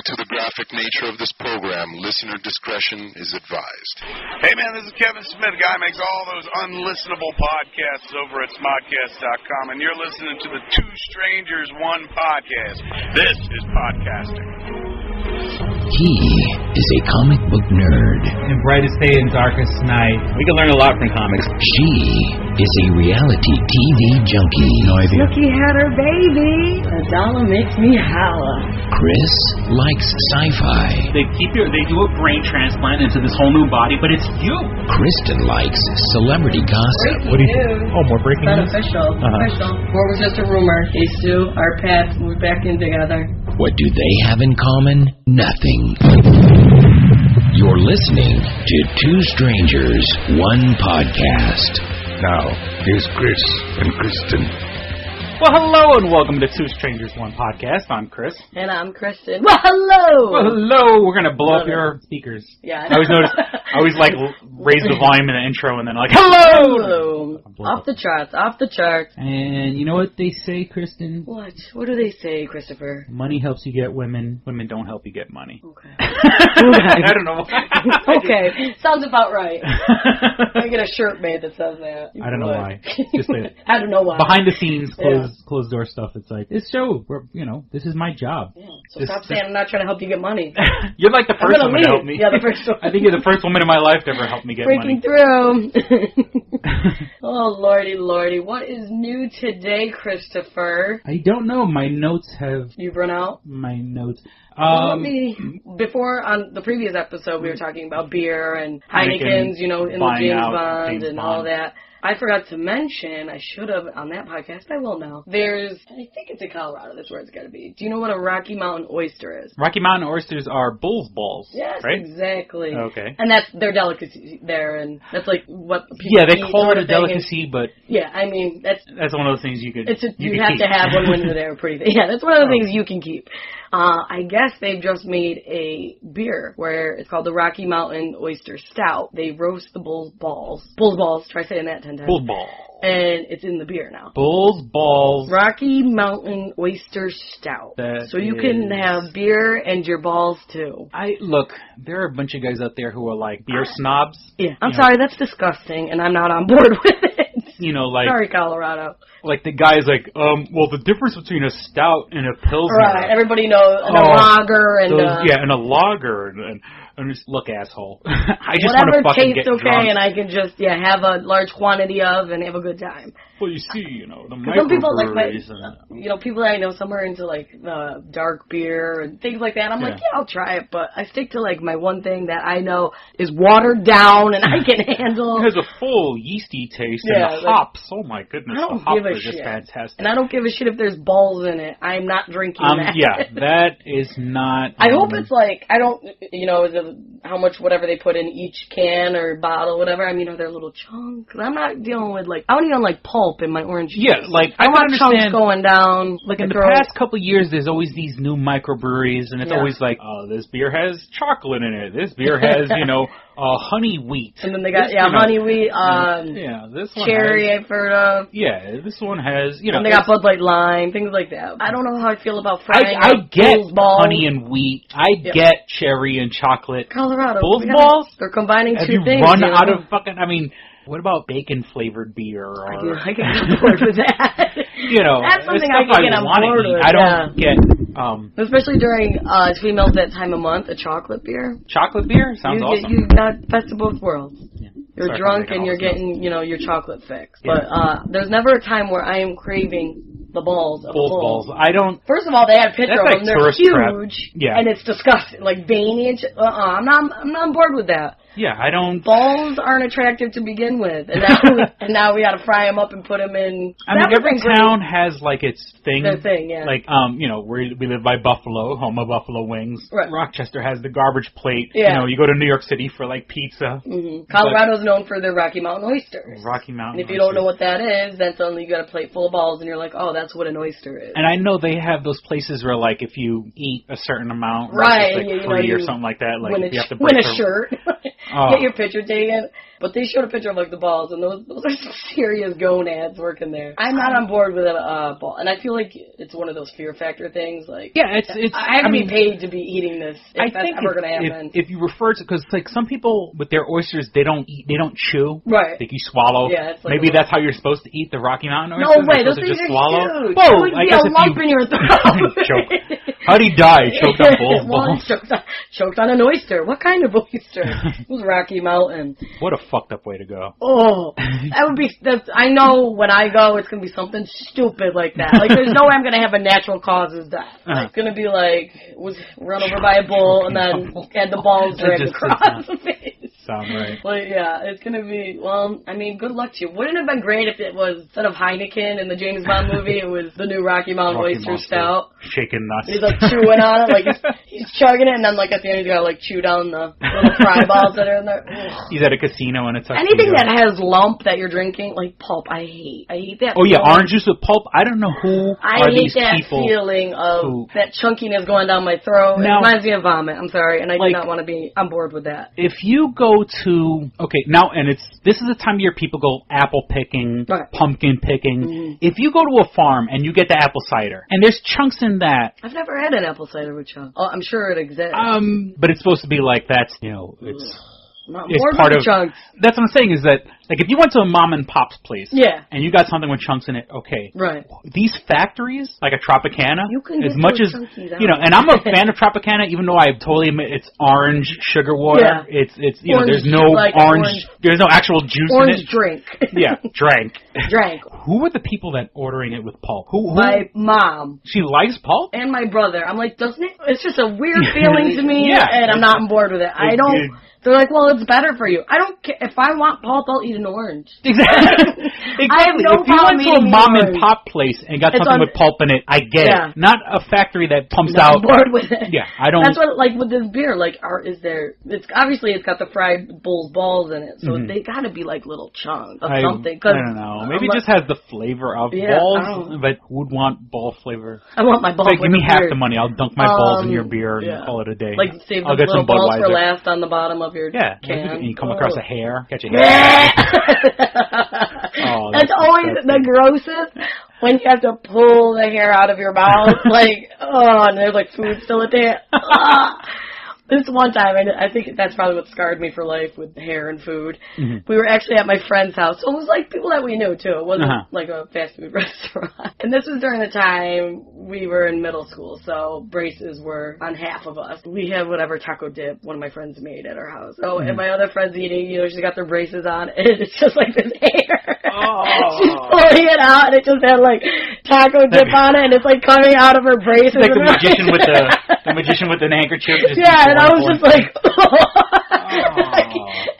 to the graphic nature of this program, listener discretion is advised. Hey man, this is Kevin Smith, guy who makes all those unlistenable podcasts over at smodcast.com, and you're listening to the Two Strangers, One Podcast. This is podcasting. He is a comic book nerd. In brightest day and darkest night. We can learn a lot from comics. She is a reality TV junkie. No idea. Snooki had her baby. A dollar makes me holler. Chris likes sci-fi. They do a brain transplant into this whole new body, but it's you. Kristen likes celebrity gossip. Breaking news. Oh, more breaking news? Official. Official. Before it was just a rumor. These two, our paths, we're back in together. What do they have in common? Nothing. You're listening to Two Strangers, One Podcast. Now, here's Chris and Kristen. Well, hello and welcome to Two Strangers, One Podcast. I'm Chris. And I'm Kristen. Well, hello! Well, hello! We're going to blow up your speakers. Yeah. I always notice, raise the volume in the intro and then hello! Off the charts. And you know what they say, Kristen? What? What do they say, Christopher? Money helps you get women. Women don't help you get money. Okay. I don't know. Okay. Sounds about right. I get a shirt made that says that. I don't know why. Just I don't know why. Behind the scenes, closed door stuff. It's like, this show, this is my job. Yeah. So stop saying I'm not trying to help you get money. You're like the first woman to help me. Yeah, the first one. I think you're the first woman in my life to ever help me get money. Breaking through. Oh, lordy. What is new today, Christopher? I don't know. My notes have... You've run out? My notes. Before, on the previous episode, we were talking about beer and Heineken's, in the James Bond and all that. I forgot to mention, I should have on that podcast, I will now. I think it's in Colorado, that's where it's got to be. Do you know what a Rocky Mountain oyster is? Rocky Mountain oysters are bull's balls, yes, right? Exactly. Okay. And that's their delicacy there, and that's like what people Yeah, they eat, call it a delicacy, but... Yeah, I mean, that's one of those things you could You have to have one when you're there, yeah, that's one of the things you can keep. I guess they've just made a beer where it's called the Rocky Mountain Oyster Stout. They roast the bull's balls. Bull's balls, try saying that 10 times. Bull's balls. And it's in the beer now. Bull's balls. Rocky Mountain Oyster Stout. So you can have beer and your balls too. Look, there are a bunch of guys out there who are like beer snobs. Yeah, I'm sorry, that's disgusting, and I'm not on board with it. Sorry, Colorado. Like the guy's like, well, the difference between a stout and a pilsner. Right, everybody knows, and a lager and and a lager and just look, asshole. I just want to fucking get okay, drunk. and I can just have a large quantity of and have a good time. Well, you see, the some people microbreweries people that I know, some are into like dark beer and things like that. I'm like, I'll try it, but I stick to like my one thing that I know is watered down and I can handle. It has a full yeasty taste and the hops. Oh my goodness, the hops are just fantastic. And I don't give a shit if there's balls in it. I'm not drinking that. Yeah, that is not. I hope it's like how much whatever they put in each can or bottle, whatever. I mean, are there little chunks? I'm not dealing with I don't even like pulp in my orange juice. Yeah, I want chunks going down. Like in the past couple of years, there's always these new microbreweries, and it's always like, oh, this beer has chocolate in it. This beer has, honey wheat. And then they got honey wheat. This one cherry I've heard of. Yeah, this one has And they got Bud Light Lime, things like that. I don't know how I feel about frying. I get honey and wheat. I get cherry and chocolate. Colorado. Bull's balls? They're combining two things. Have you run out of fucking... I mean... What about bacon-flavored beer? I can get on board with that. That's something I can get on board with. I don't get... Especially during females that time of month, a chocolate beer. Chocolate beer? Sounds awesome. You got best of both worlds. Yeah. You're drunk and you're getting, your chocolate fix. Yeah. But there's never a time where I am craving the balls of Bull's balls. I don't... First of all, they have a picture of them. They're huge. Yeah. And it's disgusting. Like veiny and shit. I'm not on board with that. Yeah, I don't... Balls aren't attractive to begin with, and now we got to fry them up and put them in... I mean, every town has, its thing. Their thing, yeah. We live by Buffalo, home of Buffalo Wings. Right. Rochester has the garbage plate. Yeah. You go to New York City for, pizza. Mm-hmm. Colorado's known for their Rocky Mountain oysters. Rocky Mountain And if you don't know what that is, then suddenly you got a plate full of balls, and you're like, oh, that's what an oyster is. And I know they have those places where, if you eat a certain amount, right, it's free or something like that. Win you have to break a shirt. Get your picture taken. But they showed a picture of, like, the balls, and those are some serious gonads working there. I'm not on board with a ball. And I feel like it's one of those fear factor things. Like, yeah, I haven't been paid to be eating this if that's ever going to happen. If you refer to, because, like, some people with their oysters, they don't chew. Right. Like, you swallow. Yeah, it's like maybe that's how you're supposed to eat the Rocky Mountain oysters. No way, those things just are swallow. huge. Whoa, It would be a lump in your throat. Choke. How'd he die? Choked on balls. Choked on an oyster. What kind of oyster? It was Rocky Mountain. What a fucked up way to go. Oh, that would be. I know when I go, it's gonna be something stupid like that. Like, there's no way I'm gonna have a natural causes death. It's gonna be like was run over by a bull and then had the balls dragged across the face. Sound right. But yeah, it's gonna be. Well, I mean, good luck to you. Wouldn't it have been great if it was instead of Heineken in the James Bond movie, it was the new Rocky Mountain Oyster Stout? Shaking nuts. He's like chewing on it, like he's chugging it, and then like at the end he's gotta like chew down the little fry balls that are in there. Ugh. He's at a casino and it's anything that has lump that you're drinking, like pulp. I hate that. Oh yeah, orange juice with pulp. I don't know who are these people. I hate that feeling of that chunkiness going down my throat. Now, it reminds me of vomit. I'm sorry, and I do not want to be on board with that. If you go to now, and this is the time of year people go apple picking, pumpkin picking. Mm-hmm. If you go to a farm and you get the apple cider, and there's chunks in that. I've never had an apple cider with chunks. Oh, I'm sure it exists. But it's supposed to be like that's it's. It's part of chunks. That's what I'm saying is that, like, if you went to a mom and pop's place and you got something with chunks in it, okay. Right. These factories, like a Tropicana, you can as much as, and I'm a fan of Tropicana, even though I totally admit it's orange sugar water. Yeah. It's orange, there's no orange, there's no actual juice in it. Orange drink. Yeah, drank. Who are the people that ordering it with pulp? Who? My mom. She likes pulp? And my brother. I'm like, doesn't it? It's just a weird feeling to me, and I'm not on board with it. I don't. They're like, well, it's better for you. I don't care. If I want pulp, I'll eat an orange. Exactly. I have no problem eating. If you went to a mom and pop place and got something with pulp in it, I get it. Not a factory that pumps out. I'm bored with it. Yeah, I don't. That's what, like, with this beer, like, it's obviously it's got the fried bull's balls in it, so they gotta be like little chunks of something. I don't know. Maybe it just has the flavor of balls, but who would want ball flavor? I want my balls. Like, give me half the money. I'll dunk my balls in your beer and call it a day. Like, save the I'll get little some balls Budweiser for last on the bottom of your can. And you come across a hair, catch a hair. That's always the grossest. When you have to pull the hair out of your mouth, like, and there's like food still in there. This one time, I think that's probably what scarred me for life with hair and food. Mm-hmm. We were actually at my friend's house. So it was like people that we knew, too. It wasn't like a fast food restaurant. And this was during the time we were in middle school, so braces were on half of us. We had whatever taco dip one of my friends made at our house. So, and my other friend's eating, she's got their braces on, and it's just like this hair. She's pulling it out, and it just had, like, taco dip on it, and it's, like, coming out of her braces. It's like the magician with the magician with an handkerchief. And I was just like,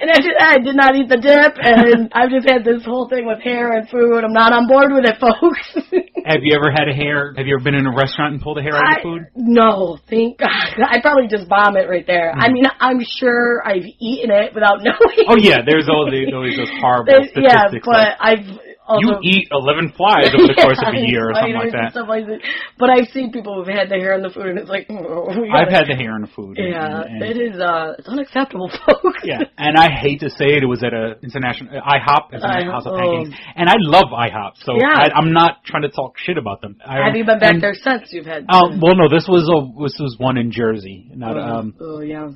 and after that, I did not eat the dip, and I've just had this whole thing with hair and food. I'm not on board with it, folks. Have you ever had a hair? Have you ever been in a restaurant and pulled a hair out of your food? No, thank God. I'd probably just vomit right there. I mean, I'm sure I've eaten it without knowing. Oh, yeah, there's always those horrible statistics. Yeah, but I've... You eat 11 flies over the course of a year or something like that. Stuff like that. But I've seen people who've had the hair in the food, and it's like, I've had the hair in the food. Yeah, and it is, it's unacceptable, folks. Yeah, and I hate to say it, it was at a international, IHOP, it's a house of pancakes, and I love IHOP, so I'm not trying to talk shit about them. Have you been back there since you've had? Well, no, this was one in Jersey. Not,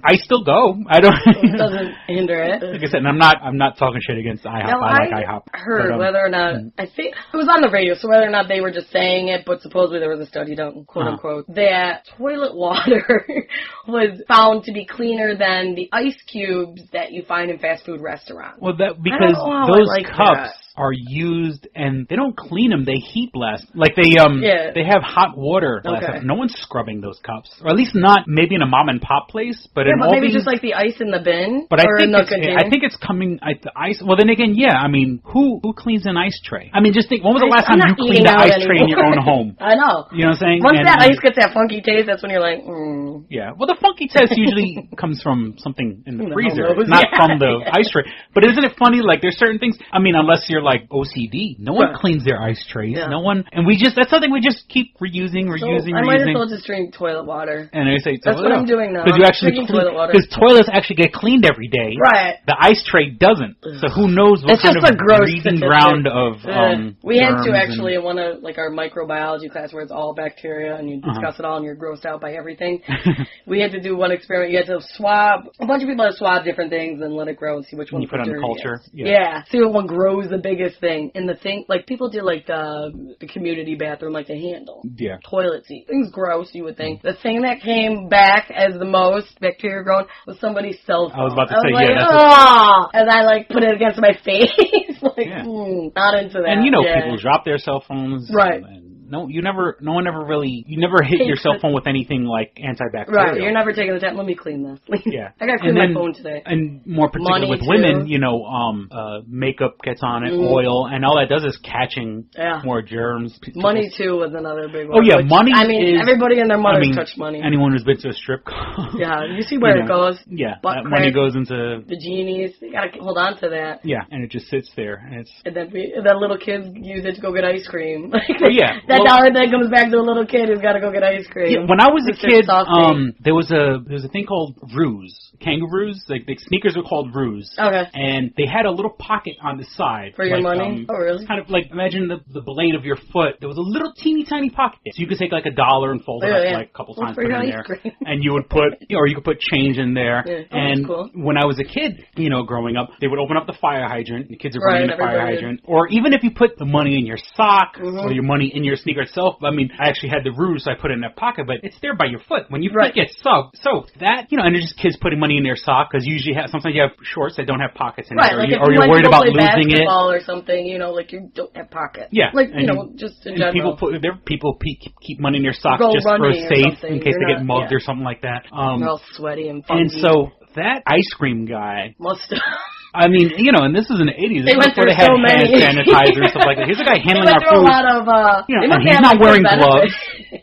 I still go. I don't. It doesn't hinder it. Like I said, and I'm not talking shit against IHOP. No, I like IHOP. Heard whether or not. I think it was on the radio, so whether or not they were just saying it, but supposedly there was a study done, quote unquote, that toilet water was found to be cleaner than the ice cubes that you find in fast food restaurants. Well, because those cups are used and they don't clean them, they heat blast. Like they have hot water blast. Okay. No one's scrubbing those cups. Or at least not maybe in a mom and pop place, but in but maybe just like the ice in the bin. But I think it's coming the ice. Well, then again, I mean, who cleans an ice tray? I mean, just think, when was the last time you cleaned an ice tray in your own home? I know. You know what I'm saying? Once that ice gets that funky taste, that's when you're like, Yeah. Well, the funky test usually comes from something in the freezer, not from the ice tray. But isn't it funny? Like, there's certain things. I mean, unless you're like OCD, no one cleans their ice trays. Yeah. No one, and that's something we just keep reusing. I might as well just drink toilet water. And I say, that's what I'm doing now. Because you actually because toilets actually get cleaned every day. Right. The ice tray doesn't. So who knows what kind of breeding ground of we had to actually in one of like our microbiology class where it's all bacteria and you discuss it all and you're grossed out by everything. We had to do one experiment. You had to swab a bunch of people had to swab different things and let it grow and see which one. You put on the culture. Yeah. See what one grows the biggest thing. And the thing like people do like the community bathroom like the handle. Yeah. Toilet seat. Things gross, you would think. The thing that came back as the most bacteria grown was somebody's cell phone. I was about to say, and I like put it against my face. Not into that. And people drop their cell phones. Right. No one ever really, you never hit your cell phone with anything like antibacterial. Right, you're never taking the time, let me clean this. Yeah. I gotta clean my phone today. And more particularly with women, makeup gets on it, oil, and all that does is catching more germs. Money too was another big one. Oh yeah, money everybody and their mother touch money. Anyone who's been to a strip club. Yeah, you see where it goes. Yeah, that money goes into the genies. You gotta hold on to that. Yeah, and it just sits there. And then little kids use it to go get ice cream. That dollar that comes back to a little kid who's got to go get ice cream. Yeah, when I was a kid, there was a thing called roos, kangaroos. Like the sneakers were called roos. Okay. And they had a little pocket on the side for your money. Oh, really? Kind of like imagine the blade of your foot. There was a little teeny tiny pocket, so you could take like $1 and fold it up like a couple times, put it in there, and you would put, or you could put change in there. Yeah. And cool. When I was a kid, growing up, they would open up the fire hydrant. The kids are running the fire hydrant, or even if you put the money in your sock or your money in your sneaker itself. I mean, I actually had the roos, so I put it in that pocket, but it's there by your foot. When your foot gets soaked, that, and there's just kids putting money in their sock, because usually sometimes you have shorts that don't have pockets in it, or you're worried about losing it. Or something, like you don't have pockets. Yeah. Like, just in general. People keep money in their socks just for safe, in case they get mugged or something like that. They're all sweaty and funky. And so that ice cream guy must have. I mean, and this was in the 80s. They went through so many hand sanitizer and stuff like that. Here's a guy handling our food. A lot of, and he's not wearing gloves.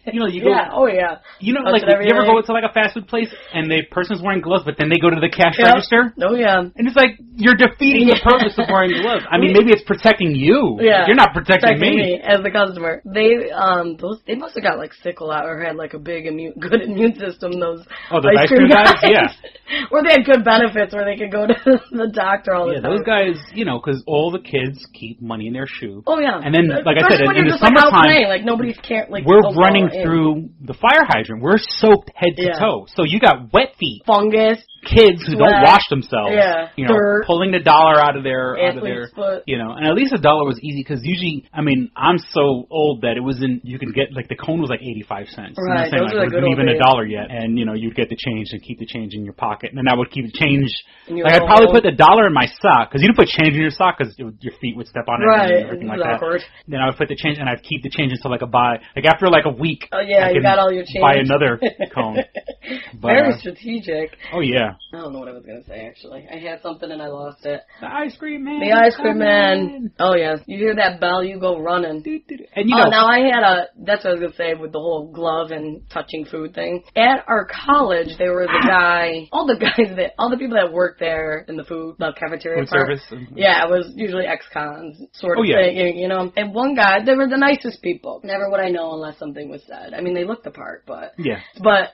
You go. Yeah. Oh yeah. You ever go to like a fast food place and the person's wearing gloves, but then they go to the cash register? Oh yeah. And it's like you're defeating the purpose of wearing gloves. I mean, maybe it's protecting you. Yeah. You're not protecting me as the customer. They must have got like sick a lot or had like a big good immune system. Those ice cream guys. Yeah. Or they had good benefits where they could go to the doctor all the time. Those guys, because all the kids keep money in their shoe. Oh yeah. And then, like I said, in the summertime, like nobody's we're running through the fire hydrant. We're soaked head to toe. So you got wet feet, fungus, kids who don't wash themselves. Yeah. Dirt. Pulling the $1 out of their foot. And at least $1 was easy because usually, I mean, I'm so old that it wasn't. You can get like the cone was like 85 cents. Right. Those are it wasn't even $1 yet, and you'd get the change and keep the change in your pocket, and then I would keep the change. Like I'd probably put the $1 in my sock because you don't put change in your sock because your feet would step on it and everything like awkward. That. Then I would put the change and I'd keep the change until after a week. Oh yeah, you got all your change. Buy another cone. But, very strategic. Oh yeah. I don't know what I was gonna say actually. I had something and I lost it. The ice cream man. The ice cream man. Oh yes. You hear that bell, you go running. And now I had that's what I was gonna say with the whole glove and touching food thing. At our college there was a guy, all the people that worked there in the cafeteria food service. Yeah, it was usually ex-cons sort of thing, And one guy, they were the nicest people. Never would I know unless something was said. I mean, they looked the part, but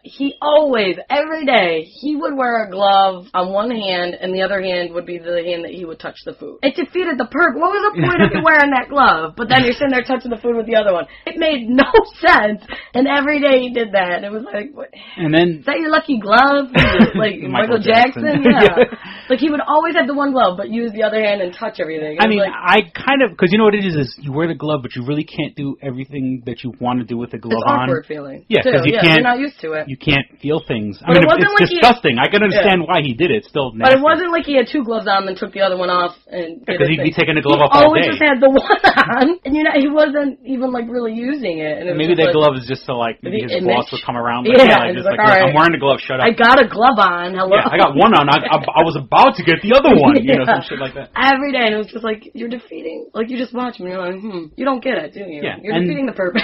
he always, every day, he would wear a glove on one hand, and the other hand would be the hand that he would touch the food. It defeated the purpose. What was the point of you wearing that glove? But then you're sitting there touching the food with the other one. It made no sense. And every day he did that, and it was like, what? And then is that your lucky glove? Like Michael Jackson? Yeah. Like he would always have the one glove, but use the other hand and touch everything. I mean, I kind of, because you know what it is you wear the glove, but you really can't do everything that you want to do with the glove on. It's awkward feeling. Yeah, because you can't. You're not used to it. You can't feel things. But it's disgusting. I can understand why he did it. It's still nasty. But it wasn't like he had two gloves on and then took the other one off and. Because he'd be taking the glove off all day. He always just had the one on, and he wasn't even like really using it. And maybe that glove is just so maybe his boss would come around. But just all right, I'm wearing the glove. Shut up. I got a glove on. Hello. Yeah, I got one on. I was about to get the other one. Some shit like that. Every day, and it was just like, you're defeating, like you just watch me, you're like, you don't get it, do you? Yeah. You're defeating the purpose.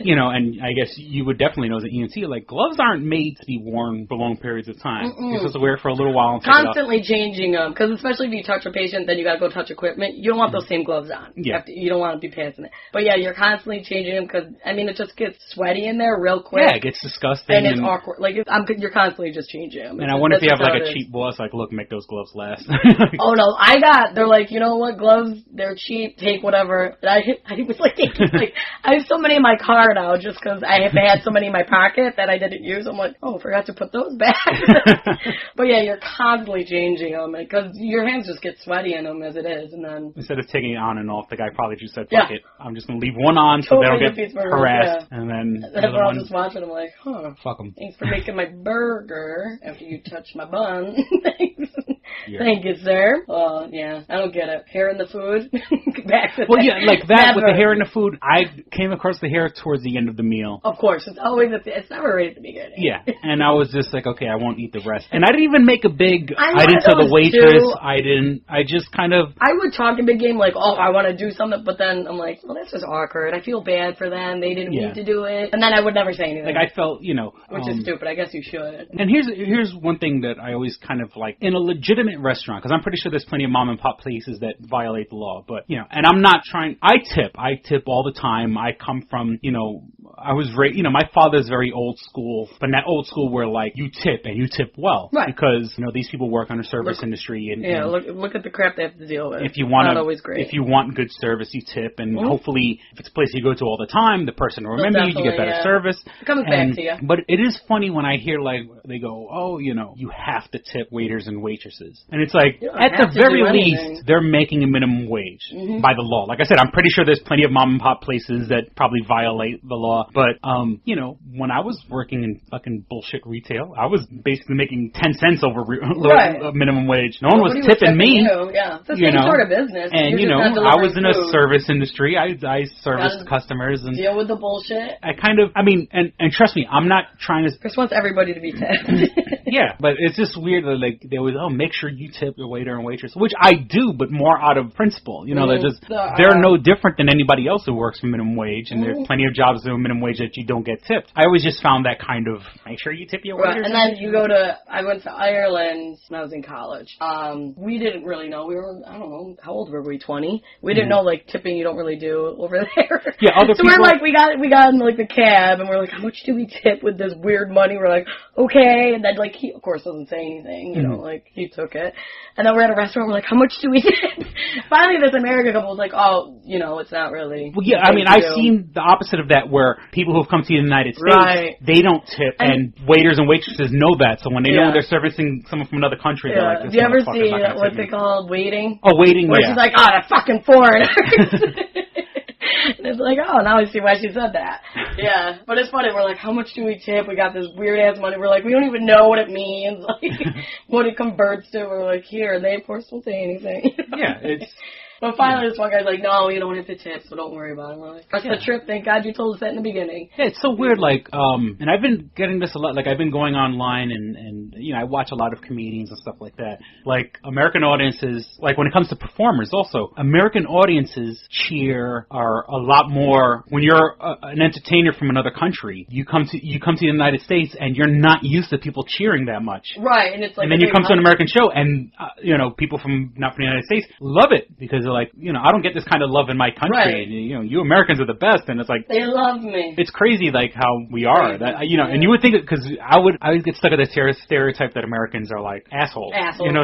and I guess you would definitely know as an ENT, like, gloves aren't made to be worn for long periods of time. You're supposed to wear it for a little while and take constantly changing them, because especially if you touch a patient, then you got to go touch equipment. You don't want those same gloves on. Yeah. You don't want to be passing it. But yeah, you're constantly changing them because, it just gets sweaty in there real quick. Yeah, it gets disgusting. And it's awkward. Like, you're constantly just changing them. And I wonder if you have, like, a cheap boss, like, look, make those gloves last. Oh, no. They're like, you know what, gloves, they're cheap, take whatever. And I was like, I have so many in my car now just because I had so many in my pocket that I didn't use. I'm like, oh, forgot to put those back. But yeah, you're constantly changing them because your hands just get sweaty in them as it is. And then instead of taking it on and off, the guy probably just said, fuck it. I'm just going to leave one on so they don't get harassed. Yeah. And then I'll just watch it. I'm like, fuck them. Thanks for making my burger after you touched my bun. Thanks. Yeah. Thank you, sir. Oh, yeah. I don't get it. Hair in the food? Back to like that with the hair in the food. I came across the hair towards the end of the meal. Of course. It's always it's never right at the beginning. Yeah. And I was just like, okay, I won't eat the rest. And I didn't even make a big, I didn't tell the waitress. I just kind of. I would talk a big game like, oh, I want to do something. But then I'm like, well, that's just awkward. I feel bad for them. They didn't need to do it. And then I would never say anything. Like I felt, which is stupid. I guess you should. And here's one thing that I always kind of like in a legitimate restaurant, because I'm pretty sure there's plenty of mom and pop places that violate the law. But, and I'm not trying, I tip all the time. I come from, I was raised, my father's very old school, but not old school where like you tip and you tip well. Right. Because, these people work on a service industry. And look at the crap they have to deal with. If you want not always great. If you want good service, you tip. And hopefully, if it's a place you go to all the time, the person will remember you get better service. It comes back to you. But it is funny when I hear like, they go, oh, you have to tip waiters and waitresses. And it's like, at the very least, they're making a minimum wage by the law. Like I said, I'm pretty sure there's plenty of mom and pop places that probably violate the law. But, when I was working in fucking bullshit retail, I was basically making 10 cents over minimum wage. No one was tipping me. Yeah. It's the same sort of business. And, I was in a service industry. I serviced customers. And deal with the bullshit. And trust me, I'm not trying to... Chris wants everybody to be tipped. Yeah, but it's just weird that, like, they always, make sure you tip the waiter and waitress, which I do, but more out of principle. They're no different than anybody else who works for minimum wage, and there's plenty of jobs that are minimum wage that you don't get tipped. I always just found that kind of, make sure you tip your waiters. Right, and then I went to Ireland when I was in college. We didn't really know. We were, I don't know, how old were we, 20? We didn't know, like, tipping you don't really do over there. Yeah, other people... we're like, we got in, like, the cab, and we're like, how much do we tip with this weird money? We're like, okay, and then, like, he, of course, doesn't say anything, like, he took it. And then we're at a restaurant, we're like, how much do we tip? Finally, this American couple was like, oh, it's not really. Well, yeah, I've seen the opposite of that, where people who've come to the United States, they don't tip, and waiters and waitresses know that, so when they know they're servicing someone from another country, they're like, do you ever see what they call waiting? Oh, waiting, where she's like, oh, the fucking foreigners. And it's like, oh, now I see why she said that. Yeah. But it's funny. We're like, how much do we tip? We got this weird-ass money. We're like, we don't even know what it means, like, what it converts to. We're like, here. And they, of course, won't say anything. Yeah, it's... But finally, this one guy's like, no, you don't have to tip, so don't worry about it. We're like, that's the trip. Thank God you told us that in the beginning. Yeah, it's so weird, like, and I've been getting this a lot. Like, I've been going online and I watch a lot of comedians and stuff like that. Like, American audiences, like, when it comes to performers also, American audiences are a lot more, when you're an entertainer from another country, you come to the United States and you're not used to people cheering that much. Right, and it's like... And then you come to an American show and, people not from the United States love it because they're like, I don't get this kind of love in my country. Right. And, you Americans are the best. And it's like... They love me. It's crazy, like, how we are. That, and you would think, because I would get stuck at the stereotype that Americans are, like, assholes. Assholes.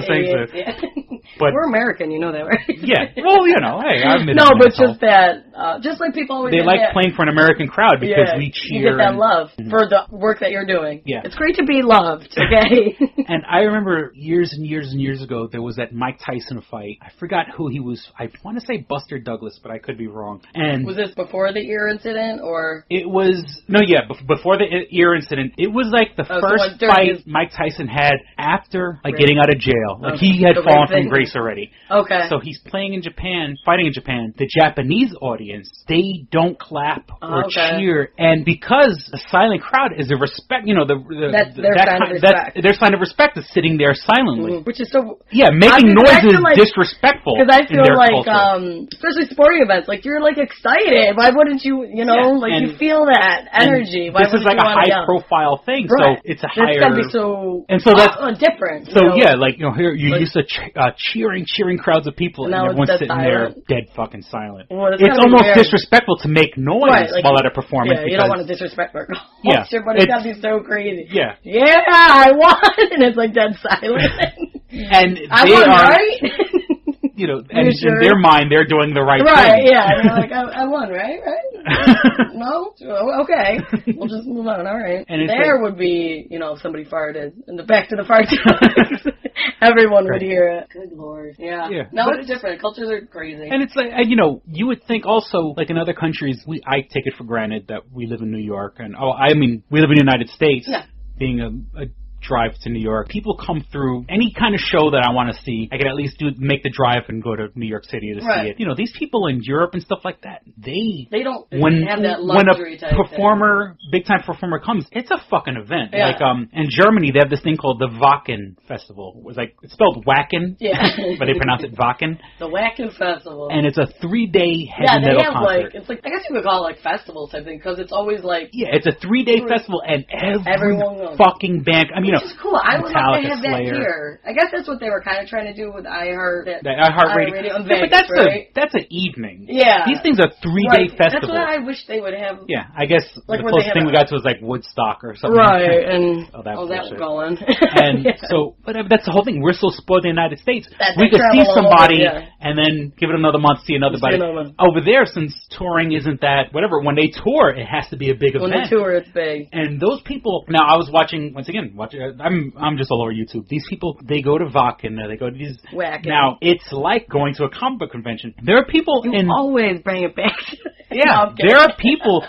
But we're American, you know that, right? Yeah. Well, hey, I've been... No, but just that, just like people always... They like playing for an American crowd because we cheer. You get that love for the work that you're doing. Yeah. It's great to be loved, okay? And I remember years and years and years ago, there was that Mike Tyson fight. I forgot who he was. I want to say Buster Douglas, but I could be wrong. And was this before the ear incident, or? It was, before the ear incident. It was like the first fight Mike Tyson had after, like, getting out of jail. Like, he had fallen from grace already. Okay. So he's fighting in Japan. The Japanese audience audience, they don't clap or cheer, and because a silent crowd is a respect, you know, that's their sign of respect is sitting there silently, which is so making noise is disrespectful. Because I feel like, especially sporting events, like you're like excited. Why wouldn't you? You know, like you feel that energy. Why this is like a high profile thing, so it's a higher. It's gotta be so that's different. So like here you used to cheering crowds of people, and everyone's sitting there dead fucking silent. Well, it's almost disrespectful to make noise while at a performance. Yeah, you don't want to disrespect their culture, but it's gotta be so crazy. Yeah, I won, and it's like dead silent. And I won, right? You know, and in their mind, they're doing the right thing. Right, yeah. And they're like, I won, right? No? Okay. We'll just move on, all right. And there would be, you know, if somebody farted, in the back to the fart trucks, everyone would hear it. Good Lord. Yeah. No, it's different. Cultures are crazy. And it's like, you know, you would think also, like in other countries, I take it for granted that we live in New York, and, we live in the United States, being a drive to New York. People come through any kind of show that I want to see. I can at least make the drive and go to New York City to see it. You know, these people in Europe and stuff like that, they don't have that luxury type performer, big time performer comes, it's a fucking event. Yeah. Like in Germany, they have this thing called the Wacken Festival. It's spelled Wacken, but they pronounce it Wacken. The Wacken Festival. And it's a 3-day heavy metal concert. It's like, I guess you could call it like festival type thing, because it's always like... Yeah, it's a 3-day festival, and everyone fucking band... I mean, which is cool. I would like to have that here. I guess that's what they were kind of trying to do with iHeart. The iHeartRadio. Vegas, but that's an evening. Yeah. These things are 3-day festivals. That's what I wish they would have. Yeah, I guess the closest thing we got to was like Woodstock or something. Right, and that was going. And so, but that's the whole thing. We're so spoiled in the United States. We could see somebody and then give it another month, see another body. Over there, since touring isn't that, whatever, when they tour, it has to be a big event. When they tour, it's big. And those people, now I was watching, I'm just all over YouTube. These people, they go to Wacken, they go to these... Wacken. Now, it's like going to a comic book convention. There are people you always bring it back. There are people...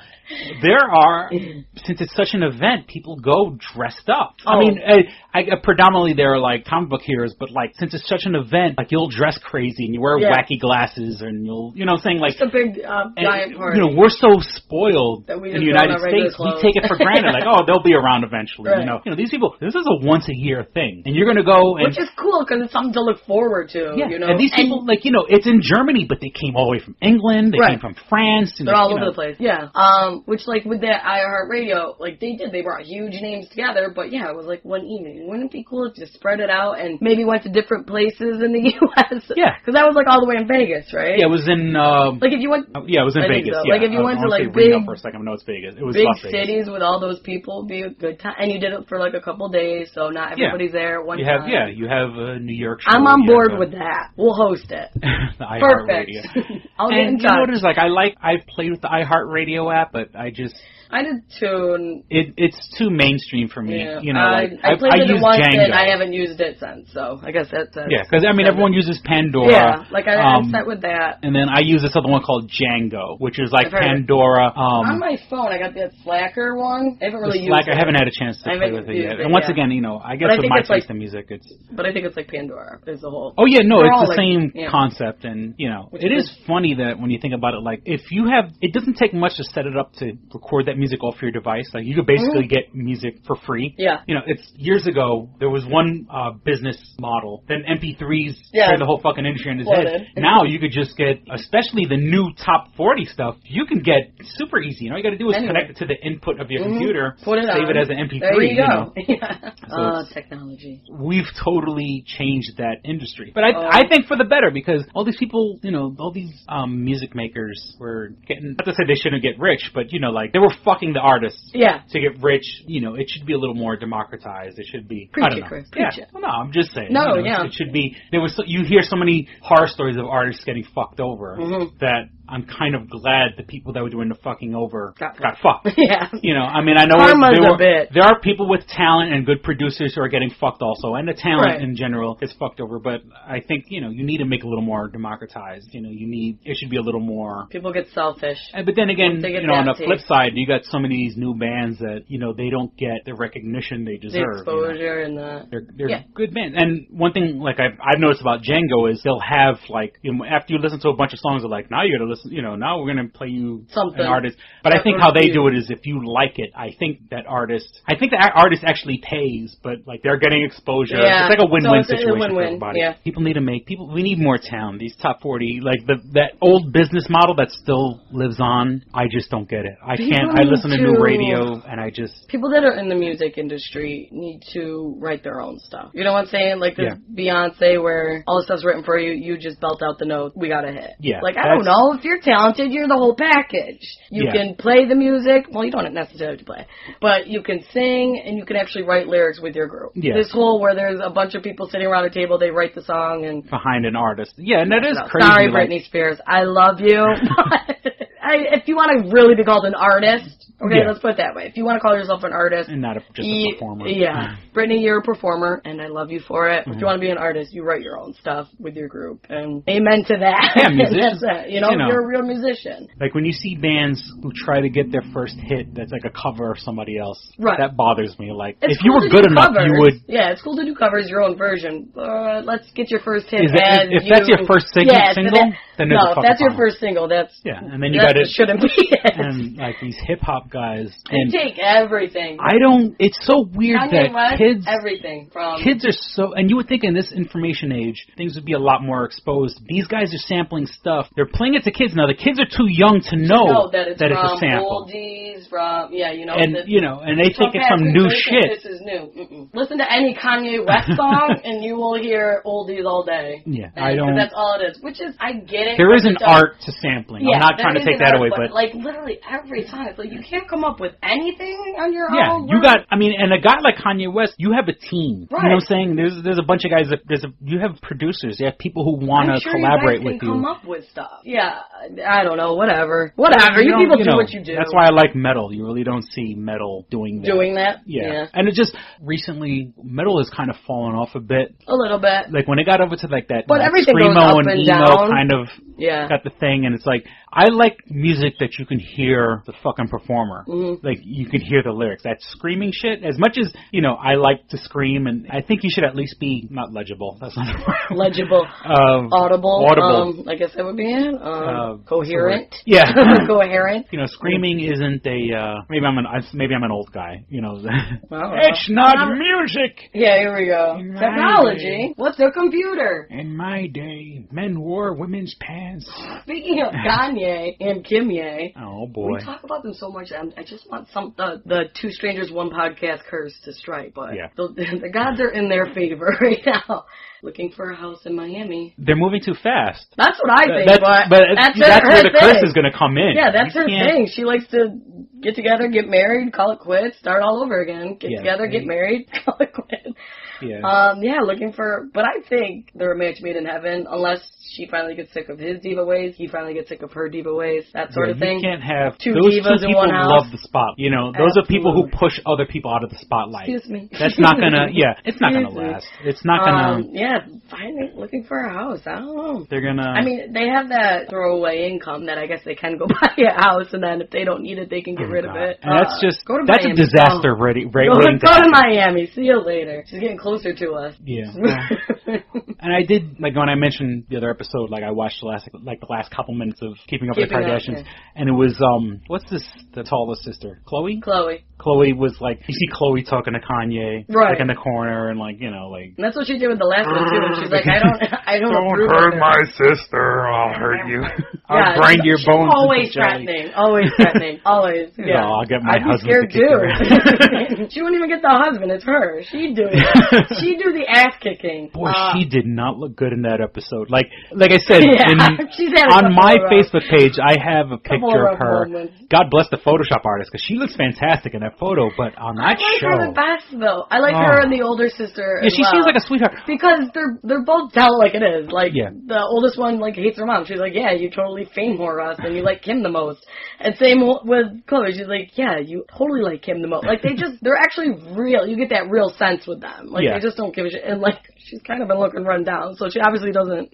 since it's such an event, people go dressed up. I mean, predominantly they're like comic book heroes, but like since it's such an event, like you'll dress crazy and you wear wacky glasses and you'll, you know, saying like it's a big giant party. You know, we're so spoiled in the United States, we take it for granted. Like, they'll be around eventually. Right. You know, these people. This is a once a year thing, and you're gonna go, which is cool because it's something to look forward to. Yeah. You know, and these people, like, you know, it's in Germany, but they came all the way from England. They came from France. They're all over the place. Yeah. Which, like, with that iHeartRadio, like, they brought huge names together, but yeah, it was like one evening. Wouldn't it be cool if you spread it out and maybe went to different places in the U.S.? Yeah. Because that was, like, all the way in Vegas, right? Yeah, it was in, like, if you went... yeah, it was in Vegas, so. Like, if you went to, like, big... for a second, no, it's Vegas. It was big Las Vegas. cities with all those people, be a good time. And you did it for, like, a couple days, so not everybody's there at one time. You have New York show. I'm on board with that. We'll host it. The iHeartRadio. I'll get in touch. You know, like, I've played with the iHeartRadio app, but I did too. It's too mainstream for me. Yeah. You know, like, I played it once Django. and I haven't used it since. So I guess that's because I mean everyone uses Pandora. Yeah, like I'm set with that. And then I use this other one called Django, which is like Pandora. On my phone, I got that Slacker one. I haven't really used it. I haven't had a chance to play with it yet. And once again, you know, I guess with my taste in music, But I think it's like Pandora is the whole. Oh yeah, no, it's the same concept, and you know, it is funny that when you think about it, like if you have, it doesn't take much to set it up to record that music off your device. Like you could basically get music for free. Yeah. You know, it's years ago there was one business model. Then MP3s carried the whole fucking industry in his head. Now you could just get, especially the new top 40 stuff, you can get super easy. You know, all you got to do is connect it to the input of your computer, save it as an MP3. There you go. So technology. We've totally changed that industry, but I think for the better, because all these people, you know, all these music makers were getting. Not to say they shouldn't get rich, but you know, like they were fucking the artists. Yeah. To get rich, you know, it should be a little more democratized. It should be. Preach I don't know. Chris. Preach it. Well, no, I'm just saying. No, you know, it should be. You hear so many horror stories of artists getting fucked over that I'm kind of glad the people that were doing the fucking over got fucked. Yeah. You know, I mean, I know there are people with talent and good producers who are getting fucked also, and the talent in general is fucked over. But I think, you know, you need to make it a little more democratized. You know, it should be a little more. People get selfish. But then again, you know, on the flip side, you got so many of these new bands that, you know, they don't get the recognition they deserve. The exposure and they're good bands. And one thing like I've noticed about Django is they'll have like, you know, after you listen to a bunch of songs, they're like, now you got to listen now we're going to play you something. An artist. But I think how they do it is if you like it, I think that artist actually pays, but like they're getting exposure. Yeah. It's like a win-win situation for everybody. Yeah. We need more talent. These top 40, like that old business model that still lives on, I just don't get it. I listen to new radio and I just... People that are in the music industry need to write their own stuff. You know what I'm saying? Like this Beyonce where all the stuff's written for you, you just belt out the note, we got a hit. Yeah. Like, I don't know, if you're talented, you're the whole package. You can play the music, well, you don't necessarily have to play, but you can sing and you can actually write lyrics with your group. Yeah. This whole where there's a bunch of people sitting around a table, they write the song and... behind an artist. Yeah, and that is crazy. Sorry, Britney Spears. I love you. If you want to really be called an artist, let's put it that way. If you want to call yourself an artist... and not just a performer. Yeah. Brittany, you're a performer, and I love you for it. If you want to be an artist, you write your own stuff with your group. And amen to that. Yeah, musician. That's it. You're a real musician. Like when you see bands who try to get their first hit that's like a cover of somebody else, that bothers me. Like, if you were good enough, you would... Yeah, it's cool to do covers, your own version. Let's get your first hit. If that's your first single, then there's a fucking that's your problem. First single. That's... Yeah, and then you got it. Shouldn't be it. And like these hip-hop guys... They take everything. It's so weird Kanye that West, kids... everything from... Kids are so... And you would think in this information age, things would be a lot more exposed. These guys are sampling stuff. They're playing it to kids now. The kids are too young to know that it's a sample. Oldies, from... Yeah, And they think it's some new shit. This is new. Listen to any Kanye West song, and you will hear oldies all day. Yeah, that's all it is. Which is, I get it. There is an art to sampling. Yeah, I'm not trying to take that away, but... Like, literally every time, it's like, you can't come up with anything on your Yeah, own. and a guy like Kanye West, you have a team. Right. You know what I'm saying? There's a bunch of guys you have producers, you have people who want to collaborate with you. Come up with stuff. Yeah, I don't know, whatever. You people do what you do. That's why I like metal. You really don't see metal doing that. Doing that? Yeah. And it just, recently, metal has kind of fallen off a bit. A little bit. Like when it got over to like that everything screamo goes up and emo down. kind of got the thing, and it's like, I like music that you can hear the fucking performer. Mm-hmm. Like, you can hear the lyrics. That screaming shit, as much as, I like to scream, and I think you should at least be, not legible, that's not the word. Legible. Audible. I guess that would be it. Coherent. Yeah. Coherent. Screaming isn't maybe I'm an old guy, It's not music! Yeah, here we go. Technology. What's a computer? In my day, men wore women's pants. Speaking of Kanye and Kim Ye. Oh, boy. We talk about them so much. I just want the Two Strangers, One Podcast curse to strike. But the gods are in their favor right now. Looking for a house in Miami. They're moving too fast. That's what I think. But that's where the curse is going to come in. Yeah, that's her thing. She likes to get together, get married, call it quits, start all over again. Get together, get married, call it quits. Yeah. Looking for... But I think they're a match made in heaven, unless she finally gets sick of his diva ways, he finally gets sick of her diva ways, that sort of thing. You can't have... Two those divas two in one people house. love the spot. Those are people who push other people out of the spotlight. Excuse me. That's not gonna... Yeah, it's not gonna last. It's not gonna... Finally looking for a house. I don't know. They're gonna... I mean, they have that throwaway income that I guess they can go buy a house, and then if they don't need it, they can get rid of it. And that's just... Go to that's Miami. A disaster waiting Go to Miami. See you later. She's getting closer to us. Yeah. And I did, like, when I mentioned the other episode, like, I watched the last couple minutes of Keeping Up with the Kardashians, and it was, what's this, the tallest sister? Chloe was like, you see Chloe talking to Kanye, like, in the corner, and like, like... And that's what she did with the last one, too, and she's like, I don't approve hurt of my sister, I'll hurt you. I'll grind your bones. Always threatening, always. Yeah. No, I'll get my I'd be husband scared to kick her. She wouldn't even get the husband, it's her. She'd do it. She'd do the ass kicking. Boy, she did not look good in that episode. Like I said, on my Facebook page, I have a picture of her. Moments. God bless the Photoshop artist, because she looks fantastic in that photo, but on that show... I like her the best, though. I like her and the older sister she seems like a sweetheart. Because they're both tell like it is. Like, the oldest one, like, hates her mom. She's like, yeah, you totally fame whore us, and you like Kim the most. And same with Chloe. She's like, yeah, you totally like Kim the most. Like, they're actually real. You get that real sense with them. Like, they just don't give a shit. And, like, she's kind of been looking run down, so she obviously doesn't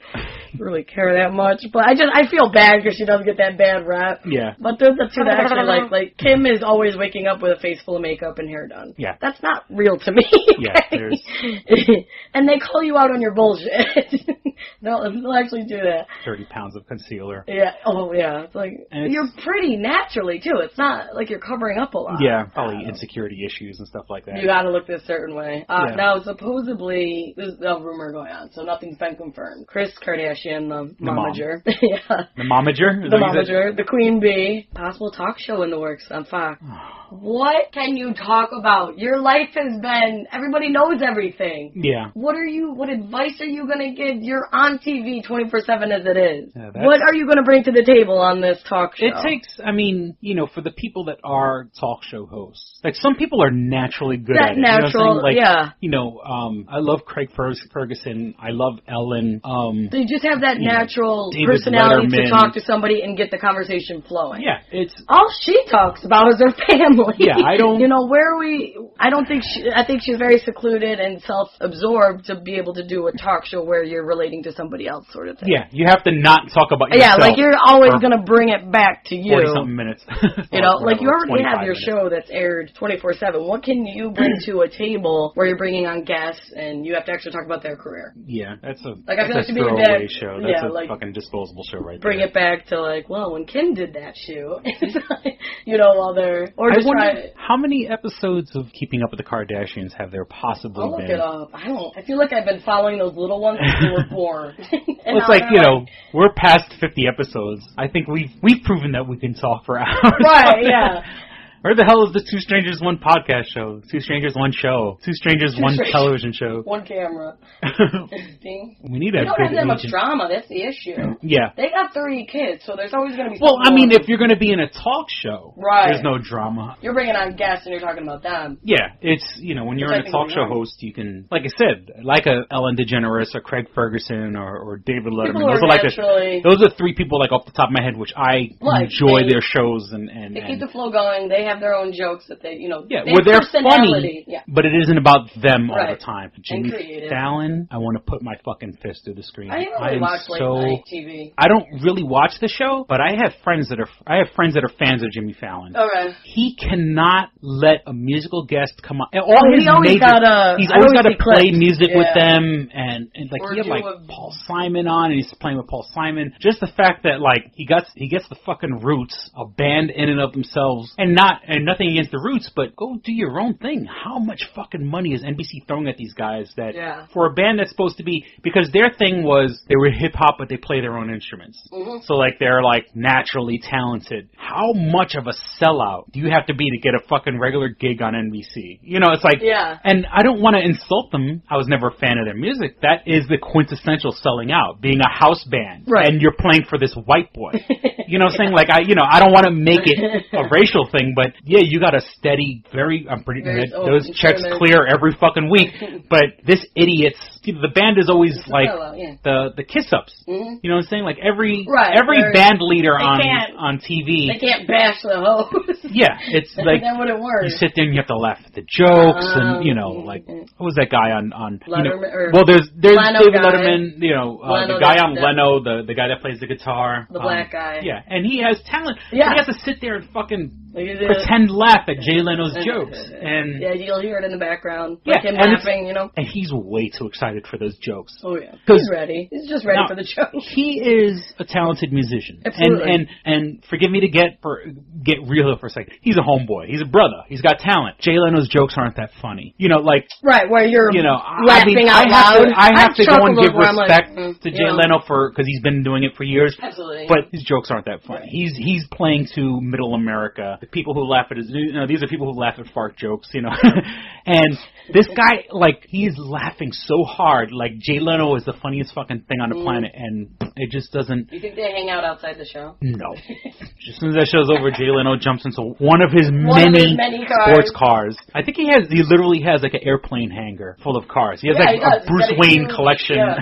really care that much. But I feel bad because she doesn't get that bad rap. Yeah. But there's the two that actually like Kim is always waking up with a face full of makeup and hair done. Yeah. That's not real to me. Yeah. And they call you out on your bullshit. They'll actually do that. 30 pounds of concealer. Yeah. Oh, yeah. It's like, you're pretty naturally, too. It's not like you're covering up a lot. Yeah, probably insecurity issues and stuff like that. You gotta look this certain way. Now, supposedly, there's a rumor going on, so nothing's been confirmed. Kris Kardashian, the momager. Yeah. The momager? The momager. The Queen Bee. Possible talk show in the works on Fox. What can you talk about? Your life has been, everybody knows everything. Yeah. What advice are you going to give? You're on TV 24/7 as it is. Yeah, what are you going to bring to the table on this talk show? It takes, for the people that are talk show hosts, like some people are naturally good at it. Natural, I love Craig Ferguson. I love Ellen. They just have that natural personality to talk to somebody and get the conversation flowing. Yeah, it's all she talks about is her family. Yeah, I don't. I think she's very secluded and self-absorbed to be able to do a talk show where you're relating to somebody else, sort of thing. Yeah, you have to not talk about yourself. Yeah, like you're always going to bring it back to you. 40-something minutes. You already have your show that's aired 24/7. What can you bring to a table where you're bringing on guests and you have to actually talk about their career? Yeah, that's a throwaway show. That's a fucking disposable show right there. Bring it back to when Kim did that shoot, while they're how many episodes of Keeping Up with the Kardashians have there possibly been? I'll look it up. I feel like I've been following those little ones since they were born. It's we're past 50 episodes. I think we've proven that we can talk for hours. Right, yeah. Where the hell is the Two Strangers, One podcast show? Two Strangers, One show. Two Strangers, One television show. One camera. We need a good don't have that much drama. That's the issue. Yeah. They got 3 kids, so there's always going to be if you're going to be in a talk show, there's no drama. You're bringing on guests and you're talking about them. Yeah, it's, when you're a talk show host, you can, like I said, like a Ellen DeGeneres or Craig Ferguson or David Letterman. Those are 3 people, off the top of my head, which I enjoy their shows. And they keep the flow going. They have their own jokes that they they're funny, but it isn't about them all the time. Jimmy Fallon, I want to put my fucking fist through the screen. I don't really watch late night TV. I don't really watch the show, but I have friends that are fans of Jimmy Fallon. Okay. He cannot let a musical guest come on. He's always got to play music with them, and he had Paul Simon on, and he's playing with Paul Simon. Just the fact that he gets the fucking Roots, a band in and of themselves, and nothing against the Roots, but go do your own thing. How much fucking money is NBC throwing at these guys for a band that's supposed to be, because their thing was they were hip hop, but they play their own instruments. Mm-hmm. So they're naturally talented. How much of a sellout do you have to be to get a fucking regular gig on NBC? And I don't want to insult them. I was never a fan of their music. That is the quintessential selling out, being a house band, and you're playing for this white boy. You know what I'm saying? I don't want to make it a racial thing, but you got a steady, those checks clear every fucking week. But this idiot's, the band is always the kiss-ups. Mm-hmm. You know what I'm saying? Every band leader on TV. They can't bash the host. Yeah, it's that wouldn't work. You sit there and you have to laugh at the jokes and what was that guy on Letterman, there's Leno David guy. Letterman, the guy on Leno, the guy that plays the guitar, the black guy. Yeah, and he has talent. Yeah. He has to sit there and fucking pretend laugh at Jay Leno's jokes, and you'll hear it in the background, him laughing, And he's way too excited for those jokes. Oh yeah, he's ready. He's just ready for the joke. He is a talented musician. Absolutely. And forgive me to get real for a second. He's a homeboy. He's a brother. He's got talent. Jay Leno's jokes aren't that funny. Where you're laughing out loud. I have to go and give respect to Jay Leno because he's been doing it for years. Absolutely. But his jokes aren't that funny. Right. He's playing to middle America. The people who laugh at these are people who laugh at fart jokes, And this guy, he's laughing so hard. Jay Leno is the funniest fucking thing on the planet, and it just doesn't. You think they hang out outside the show? No. As soon as that show's over, Jay Leno jumps into one of his many sports cars. I think he literally has an airplane hangar full of cars. He has a Bruce Wayne collection. Yeah.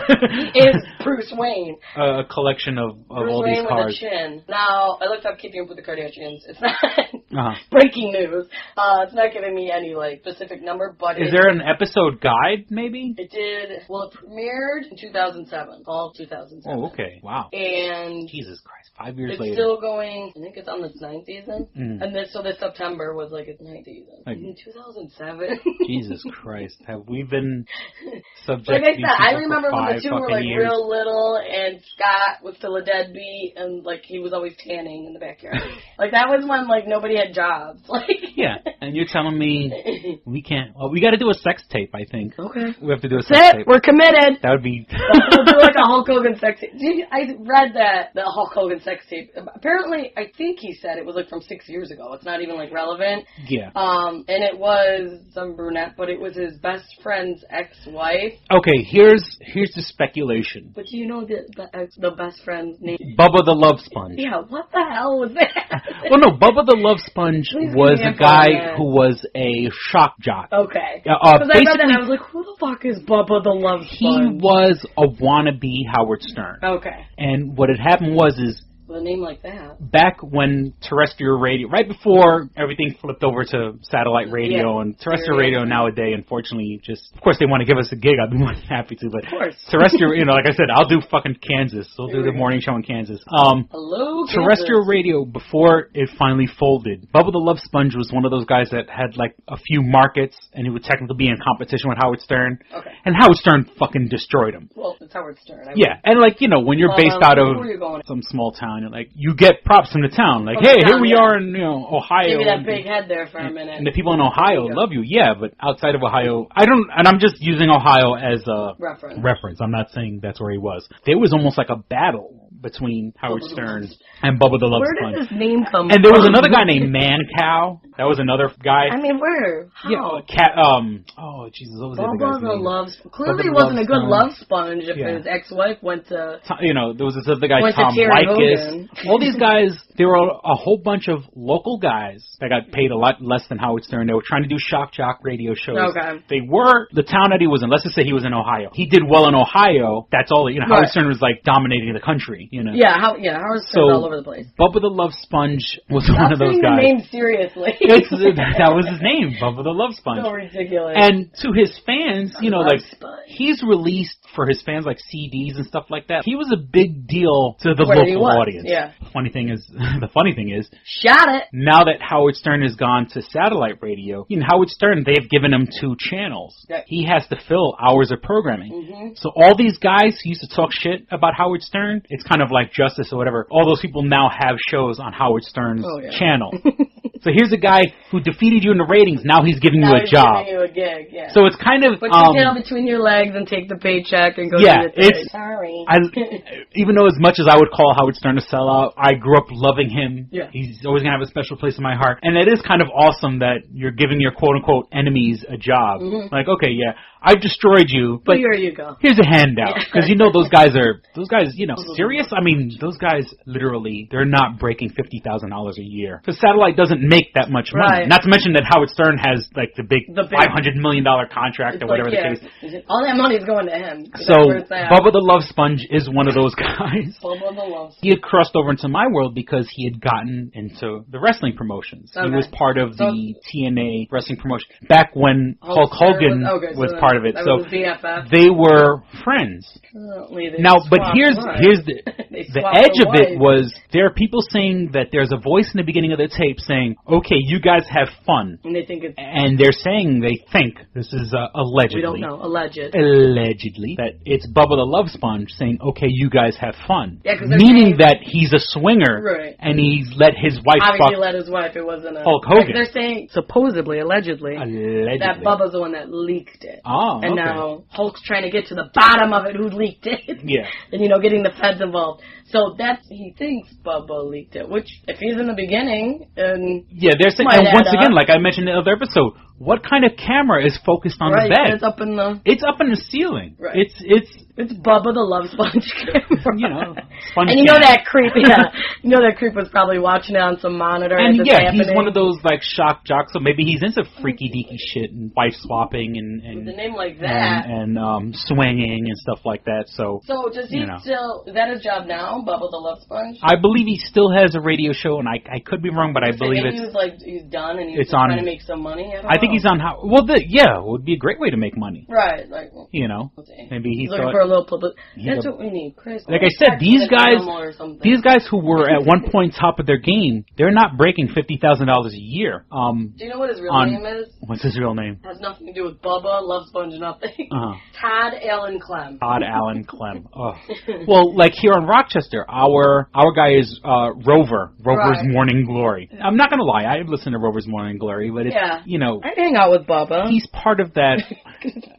He is Bruce Wayne. A collection of all these cars. With a chin. Now, I looked up Keeping Up with the Kardashians. It's not breaking news. It's not giving me any specific number, but is there an episode guide? Maybe it did. Well, it premiered in 2007, fall of 2007. Oh, okay, wow. And Jesus Christ, 5 years later, it's still going. I think it's on its 9th season, and this September was its 9th season. In 2007. Jesus Christ, have we been subject. Like I said, I remember when the two were like years. real little, and Scott was still a deadbeat, and like he was always tanning in the backyard. Like that was when like nobody had jobs. Like yeah, and you're telling me we can't? Well, we got to do a sex tape. I think. Okay. We have to do a sex tape. We're committed. That would be. We'll do like a Hulk Hogan sex tape. I read that the Hulk Hogan sex tape. Apparently, I think he said it was like from 6 years ago. It's not even like relevant. Yeah. And it was some brunette, but it was his best friend's ex-wife. Okay, here's the speculation. But do you know the best friend's name? Bubba the Love Sponge. Yeah, what the hell was that? Well, no, Bubba the Love Sponge was a guy who was a shock jock. Okay. Because I read that and I was like, who the fuck is Bubba the Love Sponge? He was a wannabe Howard Stern. Okay. And what had happened was with a name like that. Back when terrestrial radio, right before everything flipped over to satellite radio and terrestrial radio nowadays, unfortunately, of course they want to give us a gig, I'd be more than happy to, but terrestrial, like I said, I'll do fucking Kansas. I'll do the morning show in Kansas. Hello, terrestrial radio, before it finally folded, Bubba the Love Sponge was one of those guys that had like a few markets, and he would technically be in competition with Howard Stern. Okay. And Howard Stern fucking destroyed him. Well, it's Howard Stern. And like, when you're based out of some small town, like you get props from the town, like, hey, here we are in Ohio. Give me that big head there for a minute. And the people in Ohio love you, but outside of Ohio, and I'm just using Ohio as a reference. I'm not saying that's where he was. There was almost like a battle between Howard Stern and Bubba the Love Sponge. Where did this name come from? And there was another guy named Man Cow. That was another guy. I mean, where? How? Yeah, oh Jesus, what was Bubba the other guy's the name? Love Sponge. Clearly, he wasn't a good love sponge if his ex-wife went to. There was this other guy, Tom Likas. All these guys, there were a whole bunch of local guys that got paid a lot less than Howard Stern. They were trying to do shock jock radio shows. Okay. They were the town that he was in. Let's just say he was in Ohio. He did well in Ohio. That's all. Howard Stern was like dominating the country. Howard Stern's all over the place. Bubba the Love Sponge was one of those guys. The name seriously. That was his name, Bubba the Love Sponge. So ridiculous. And to his fans, he's released for his fans like CDs and stuff like that. He was a big deal to the local audience. Yeah. The funny thing is, shot it. Now that Howard Stern has gone to satellite radio, Howard Stern, they've given him 2 channels. Yeah. He has to fill hours of programming. Mm-hmm. So all these guys who used to talk shit about Howard Stern, it's kind of like Justice or whatever. All those people now have shows on Howard Stern's channel. So here's a guy who defeated you in the ratings. Now he's giving you a job. Giving you a gig, yeah. So it's kind of put your tail between your legs and take the paycheck and go. Sorry. Even though as much as I would call Howard Stern a sellout, I grew up loving him. Yeah. He's always gonna have a special place in my heart. And it is kind of awesome that you're giving your quote unquote enemies a job. Mm-hmm. Like, okay, yeah, I've destroyed you, but here you go. Here's a handout. Because those guys, serious? I mean, those guys literally, they're not breaking $50,000 a year. Because satellite doesn't make that much money. Not to mention that Howard Stern has like the big $500 million contract or whatever the case. All that money's going to him. So Bubba the Love Sponge is one of those guys. Bubba the Love Sponge. He had crossed over into my world because he had gotten into the wrestling promotions. Okay. He was part of the TNA wrestling promotion back when Hulk Hogan was part of it. So they were friends. Now, but here's the edge of it was there are people saying that there's a voice in the beginning of the tape saying, "Okay, you guys have fun," and they think it's they think this is allegedly. We don't know. Allegedly that it's Bubba the Love Sponge saying, "Okay, you guys have fun," meaning that he's a swinger and he's let his wife. Obviously, let his wife. It wasn't Hulk Hogan. They're saying supposedly, allegedly, that Bubba's the one that leaked it. Oh, and now Hulk's trying to get to the bottom of it. Who leaked it? Yeah, and getting the feds involved. So he thinks Bubba leaked it. Which, if he's in the beginning, and they're saying. And once again, like I mentioned in the other episode, what kind of camera is focused on the bed? It's up in the ceiling. Right. It's Bubba the Love Sponge camera. And that creep. That creep was probably watching it on some monitor. And he's one of those like shock jocks. So maybe he's into freaky deaky shit and wife swapping and with a name like that and swinging and stuff like that. So does he still? Is that his job now, Bubba the Love Sponge? I believe he still has a radio show, and I could be wrong, but I believe he's done and he's trying to make some money. I think think he's on how. Well, it would be a great way to make money. Right, like maybe he's looking for a little publicity. That's what we need, Chris. Like I said, these guys who were at one point top of their game, they're not breaking $50,000 a year. Do you know what his real name is? What's his real name? Has nothing to do with Bubba, Love Sponge, nothing. Todd Allen Clem. Todd Allen Clem. Oh. Well, like here on Rochester, our guy is Rover. Rover's Morning Glory. I'm not gonna lie, I listen to Rover's Morning Glory, but it's I hang out with Bubba. He's part of that.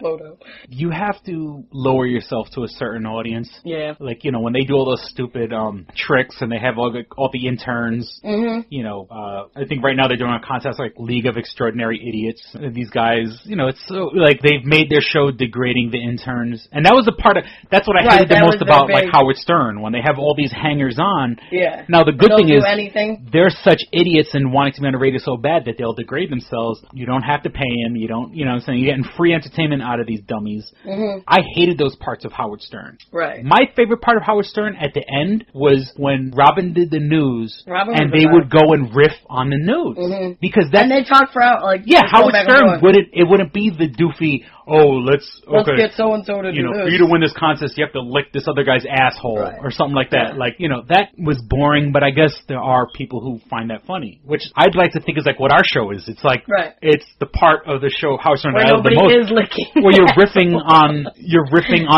Photo. You have to lower yourself to a certain audience. Yeah. Like when they do all those stupid tricks and they have all the interns. I think right now they're doing a contest like League of Extraordinary Idiots. These guys, it's so like they've made their show degrading the interns, and that was that's what I hated the most about like Howard Stern when they have all these hangers on. Yeah. Now the good thing is they're such idiots and wanting to be on the radio so bad that they'll degrade themselves. You don't have to pay them. You don't. What I'm saying, you're getting free entertainment out of these dummies. I hated those parts of Howard Stern. Right. My favorite part of Howard Stern at the end was when Robin did the news and they would go and riff on the news because and they talk for like Howard Stern wouldn't be the doofy let's get so and so to do this. For you to win this contest you have to lick this other guy's asshole or something like that. That was boring, but I guess there are people who find that funny, which I'd like to think is like what our show is. It's like it's the part of the show Howard Stern where that I love the most, is licking where you're riffing on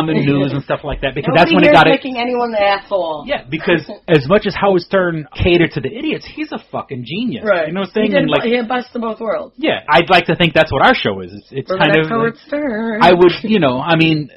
the news and stuff like that, because that's when it got licking anyone the asshole. Yeah, because as much as Howard Stern catered to the idiots, he's a fucking genius. Right. You know what I'm saying? He had best of both worlds. Yeah, I'd like to think that's what our show is. It's kind of Howard Stern. I would,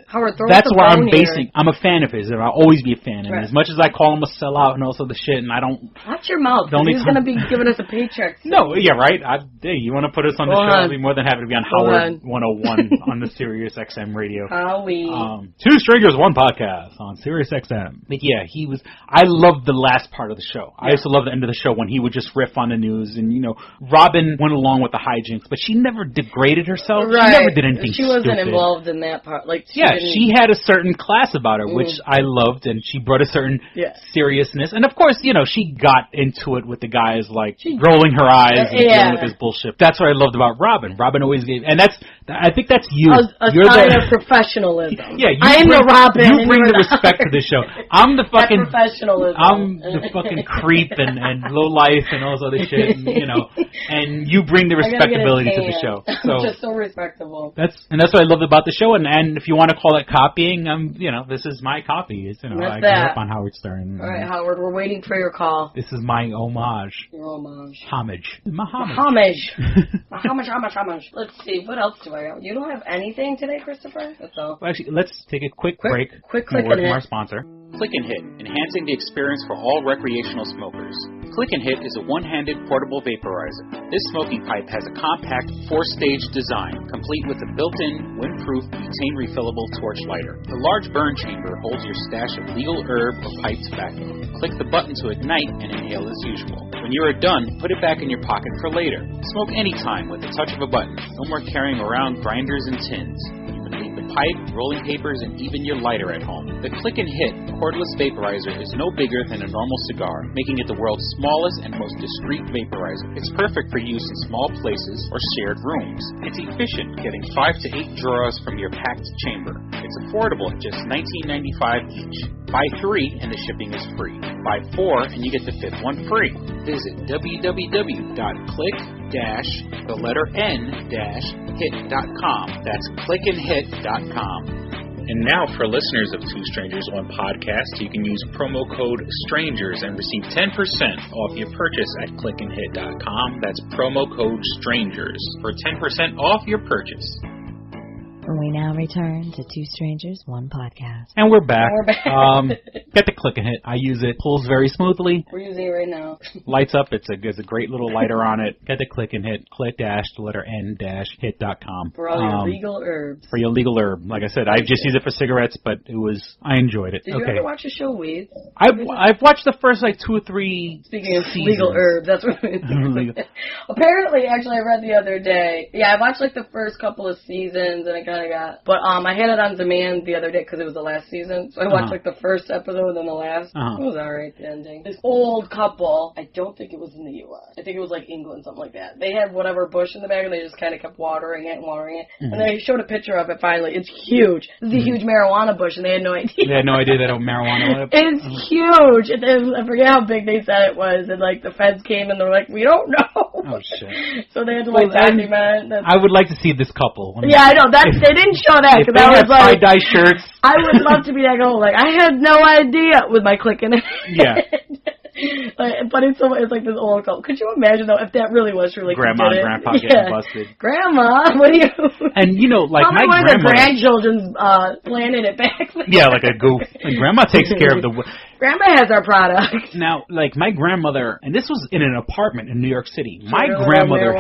Howard, that's where I'm basing. I'm a fan of his, and I'll always be a fan. And as much as I call him a sellout and all sorts of shit, and I don't. Watch your mouth. He's going to be giving us a paycheck soon. No, yeah, right. Hey, you want to put us on the show? I'd be more than happy to be on Howard 101 on the Sirius XM radio. Howie. Two Strangers, One Podcast on Sirius XM. But yeah, I loved the last part of the show. I used to love the end of the show when he would just riff on the news, and Robin went along with the hijinks, but she never degraded herself. Right. She never did anything She wasn't involved in that part. She had a certain class about her, which I loved, and she brought a certain seriousness. And of course, she got into it with the guys rolling her eyes and dealing with this bullshit. That's what I loved about Robin. Robin always gave, and I think that's you. You're sign of professionalism. Yeah, I am the Robin. You bring the respect to this show. I'm the fucking professionalism. I'm the fucking creep and low life and all this other shit, and you bring the respectability to the show. So just so respectable. That's what I loved about the show, and if you want to call it copying, this is my copy. I grew up on Howard Stern. All right, Howard, we're waiting for your call. This is my homage. Your homage. Homage. My homage. Homage. Let's see, what else do I have? You don't have anything today, Christopher? That's all. Well, actually, let's take a quick break. Quick click and hit. From our sponsor. Click and Hit, enhancing the experience for all recreational smokers. Click and Hit is a one-handed portable vaporizer. This smoking pipe has a compact 4-stage design, complete with a built-in, windproof, butane refillable torch lighter. The large burn chamber holds your stash of legal herb or pipe tobacco. Click the button to ignite and inhale as usual. When you are done, put it back in your pocket for later. Smoke anytime with the touch of a button. No more carrying around grinders and tins. Leave the pipe, rolling papers, and even your lighter at home. The Click and Hit cordless vaporizer is no bigger than a normal cigar, making it the world's smallest and most discreet vaporizer. It's perfect for use in small places or shared rooms. It's efficient, getting 5 to 8 draws from your packed chamber. It's affordable at just $19.95 each. Buy 3 and the shipping is free. Buy 4 and you get the 5th one free. Visit www.click-n-hit.com. That's clickandhit.com. And now for listeners of Two Strangers, One Podcast, you can use promo code STRANGERS and receive 10% off your purchase at clickandhit.com. That's promo code STRANGERS for 10% off your purchase. We now return to Two Strangers, One Podcast. And we're back. Get the Click and Hit. I use it. Pulls very smoothly. We're using it right now. Lights up. It's a great little lighter on it. Get the Click and Hit. Click-n-hit.com. For all your legal herbs. For your legal herb. Like I said, I just use it for cigarettes, but I enjoyed it. Did you ever watch the show Weeds? I've watched the first 2 or 3 Speaking of seasons. Legal herbs, that's what I mean. Apparently, actually, I read the other day. Yeah, I watched the first couple of seasons, and I kind of got. But I had it on demand the other day because it was the last season, so I watched the first episode episode than the last. It was alright, the ending. This old couple, I don't think it was in the U.S. I think it was like England, something like that. They had whatever bush in the back, and they just kind of kept watering it. And they showed a picture of it finally. It's huge. This is a huge marijuana bush, and they had no idea. They had no idea that marijuana was. It's huge. And I forget how big they said it was, and like the feds came and they were like, we don't know. Oh shit. So they had to document. I would like to see this couple. Yeah, I know. They didn't show that because I was like, tie-dye shirts. I would love to be that girl. Like, I had no idea with my clicking it. Yeah. But it's like this old couple. Could you imagine though if that really was true? Like Grandma and Grandpa getting busted. Grandma, what do you? And like my one of the grandchildren's planning it back. Yeah, like a goof. And Grandma takes care of the. Grandma has our product. Now, like my grandmother, and this was in an apartment in New York City. My grandmother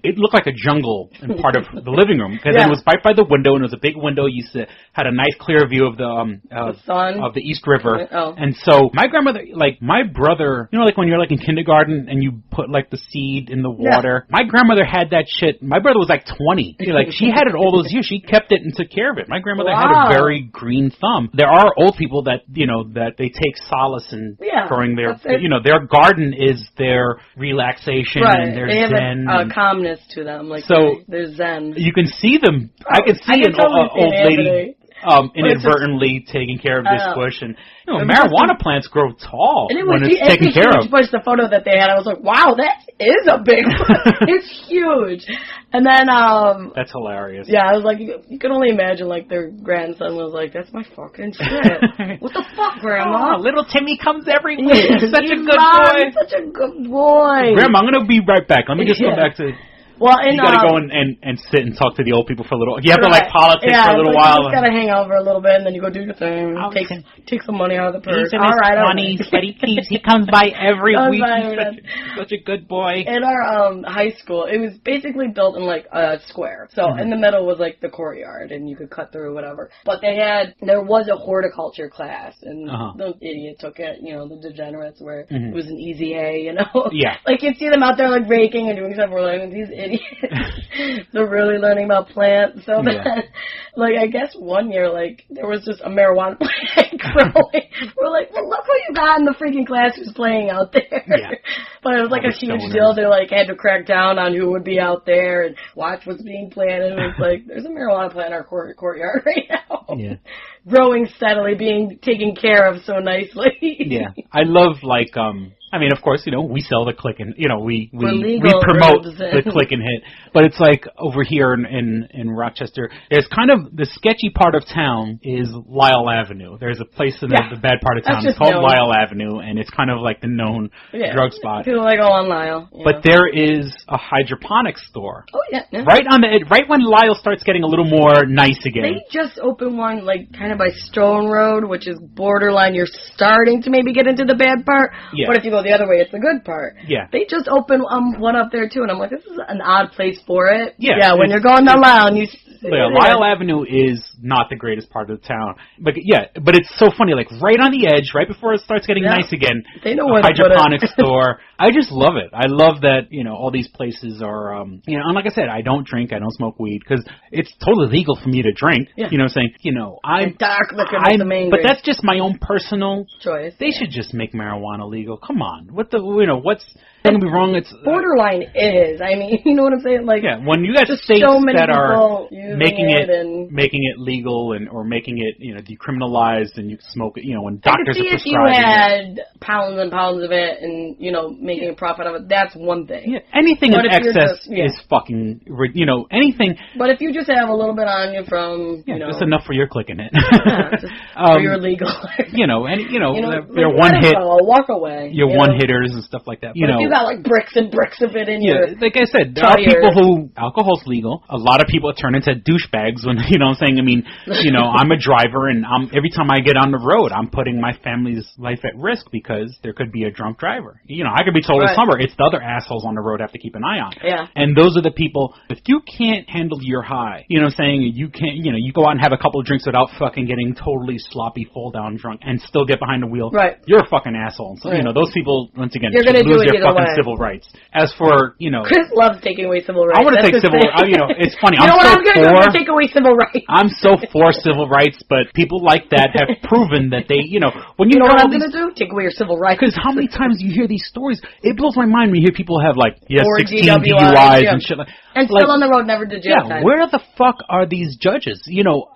it looked like a jungle in part of the living room because it was right by the window, and it was a big window. You had a nice clear view of the sun of the East River. Oh. And so my grandmother, like my brother, like when you're like in kindergarten and you put like the seed in the water. Yeah. My grandmother had that shit. My brother was like 20. Like she had it all those years. She kept it and took care of it. My grandmother had a very green thumb. There are old people that that they take solace in growing their garden is their relaxation and their zen. They have a calmness to them. Like they're zen. You can see them. I can see an old lady inadvertently taking care of this bush, and marijuana plants grow tall when it's taken care of. The photo that they had, I was like, wow, that is a big one. It's huge. And then that's hilarious. Yeah, I was like, you can only imagine like their grandson was like, that's my fucking shit. What the fuck, Grandma? Little Timmy comes every week. Such a good boy. Such a good boy. Grandma, I'm gonna be right back. Let me just go back to. Well, you gotta go and sit and talk to the old people for a little. You have to like politics for a little while. You just gotta hang over a little bit, and then you go do your thing. Take some money out of the purse. All right, but he comes by every week. He's such a good boy. In our high school, it was basically built in like a square. So in the middle was like the courtyard, and you could cut through whatever. But there was a horticulture class, and those idiots took it. The degenerates, where it was an easy A. Yeah. Like you'd see them out there like raking and doing stuff. We're like, these idiots. They're really learning about plants. So then, like, I guess one year, like, there was just a marijuana plant growing. We're like, well, look who you got in the freaking class who's playing out there. Yeah. But it was like a huge deal. They, like, had to crack down on who would be out there and watch what's being planted. And it's like, there's a marijuana plant in our courtyard right now. Yeah. Growing steadily, being taken care of so nicely. Yeah. I love, like, I mean, of course, we sell the click and, we promote the click and hit. But it's like over here in Rochester, there's kind of the sketchy part of town is Lyle Avenue. There's a place in the bad part of town. It's called Lyle Avenue, and it's kind of like the known drug spot. People like, on Lyle. But there is a hydroponics store. Oh, yeah. Right when Lyle starts getting a little more nice again. They just opened one, like, kind of by Stone Road, which is borderline. You're starting to maybe get into the bad part. Yeah. But if you go the other way, it's the good part. Yeah. They just opened one up there, too, and I'm like, this is an odd place for it. Yeah, when you're going down Lyle and you... Lyle Avenue is not the greatest part of the town. But it's so funny, like right on the edge, right before it starts getting nice again, they know where to hydroponics store. I just love it. I love that, all these places are, and like I said, I don't drink, I don't smoke weed, because it's totally legal for me to drink. Yeah. You know what I'm saying? I'm dark liquor is the main but that's just my own personal choice. They should just make marijuana legal. Come on. What's... Don't be wrong. It's borderline is. I mean, you know what I'm saying? Like, when you got states that are making it legal or making it decriminalized, and you can smoke it. When doctors are prescribing if you had pounds and pounds of it, and making a profit of it, that's one thing. Yeah. Anything in excess is fucking anything. But if you just have a little bit on you from just enough for your clicking it. For your legal. they're one hit. Walk away. Your one hitters and stuff like that. If you got like bricks and bricks of it in your like I said, there are people who alcohol's legal. A lot of people turn into douchebags when what I'm saying. I mean, I'm a driver, and every time I get on the road, I'm putting my family's life at risk because there could be a drunk driver. I could be told this summer it's the other assholes on the road I have to keep an eye on. Yeah. And those are the people. If you can't handle your high, what I'm saying, you can't. You go out and have a couple of drinks without fucking getting totally sloppy, fall down drunk, and still get behind the wheel. Right. You're a fucking asshole. So those people, once again, you're gonna lose do it their fucking civil rights. As for, Chris loves taking away civil rights. I want to take civil rights. It's funny. I'm going to take away civil rights. I'm so for civil rights, but people like that have proven that they, when you know what I'm going to do? Take away your civil rights. Because how many times you hear these stories? It blows my mind when you hear people have 16 DUIs and shit and still on the road, never to jail time. Where the fuck are these judges?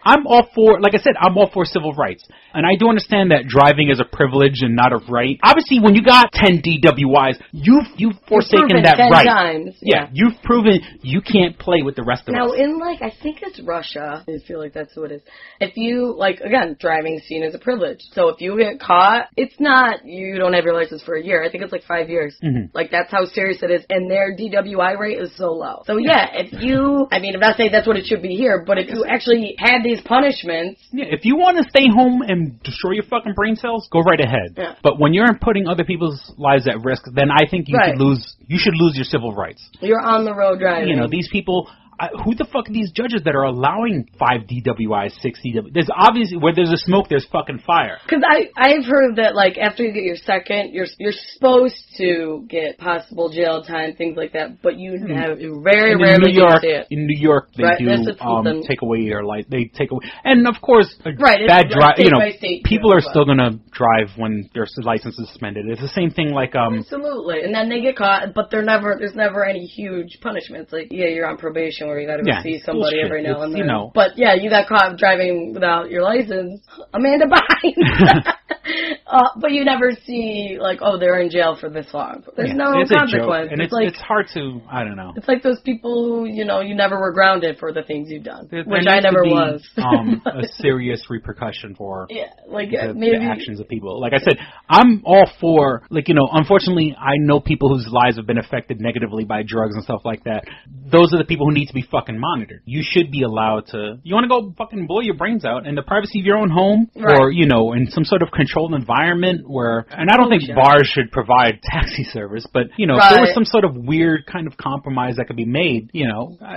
I'm all for, like I said, I'm all for civil rights. And I do understand that driving is a privilege and not a right. Obviously, when you got 10 DWIs, you've forsaken that 10 right. Times. Yeah, you've proven you can't play with the rest of us. Now, in I think it's Russia. I feel like that's who it is. If you, again, driving seen as a privilege. So if you get caught, it's not, you don't have your license for a year. I think it's 5 years. Mm-hmm. That's how serious it is. And their DWI rate is so low. So if you, I'm not saying that's what it should be here, but if you actually had these punishments. Yeah, if you want to stay home and destroy your fucking brain cells, go right ahead. Yeah. But when you're putting other people's lives at risk, then I think you should lose your civil rights. You're on the road driving. These people. Who the fuck are these judges that are allowing 5 DWIs, 6 DWIs? There's obviously, where there's a smoke, there's fucking fire. Because I've heard that, after you get your second, you're supposed to get possible jail time, things like that, but you have very rarely see it. In New York, they do take away your license. They take away, and of course, bad drive. People are still gonna drive when their license is suspended. It's the same thing. Absolutely, and then they get caught, but there's never any huge punishments. You're on probation. Where you got to go see somebody every now and then. But you got caught driving without your license. Amanda Bynes. But you never see they're in jail for this long. There's no consequence. And it's hard to, I don't know. It's like those people who you never were grounded for the things you've done, which I never was. A serious repercussion for the actions of people. Like I said, I'm all for unfortunately, I know people whose lives have been affected negatively by drugs and stuff like that. Those are the people who need to be fucking monitored. You should be allowed to. You want to go fucking blow your brains out in the privacy of your own home, or in some sort of controlled environment where. And I don't think bars should provide taxi service, but if there was some sort of weird kind of compromise that could be made,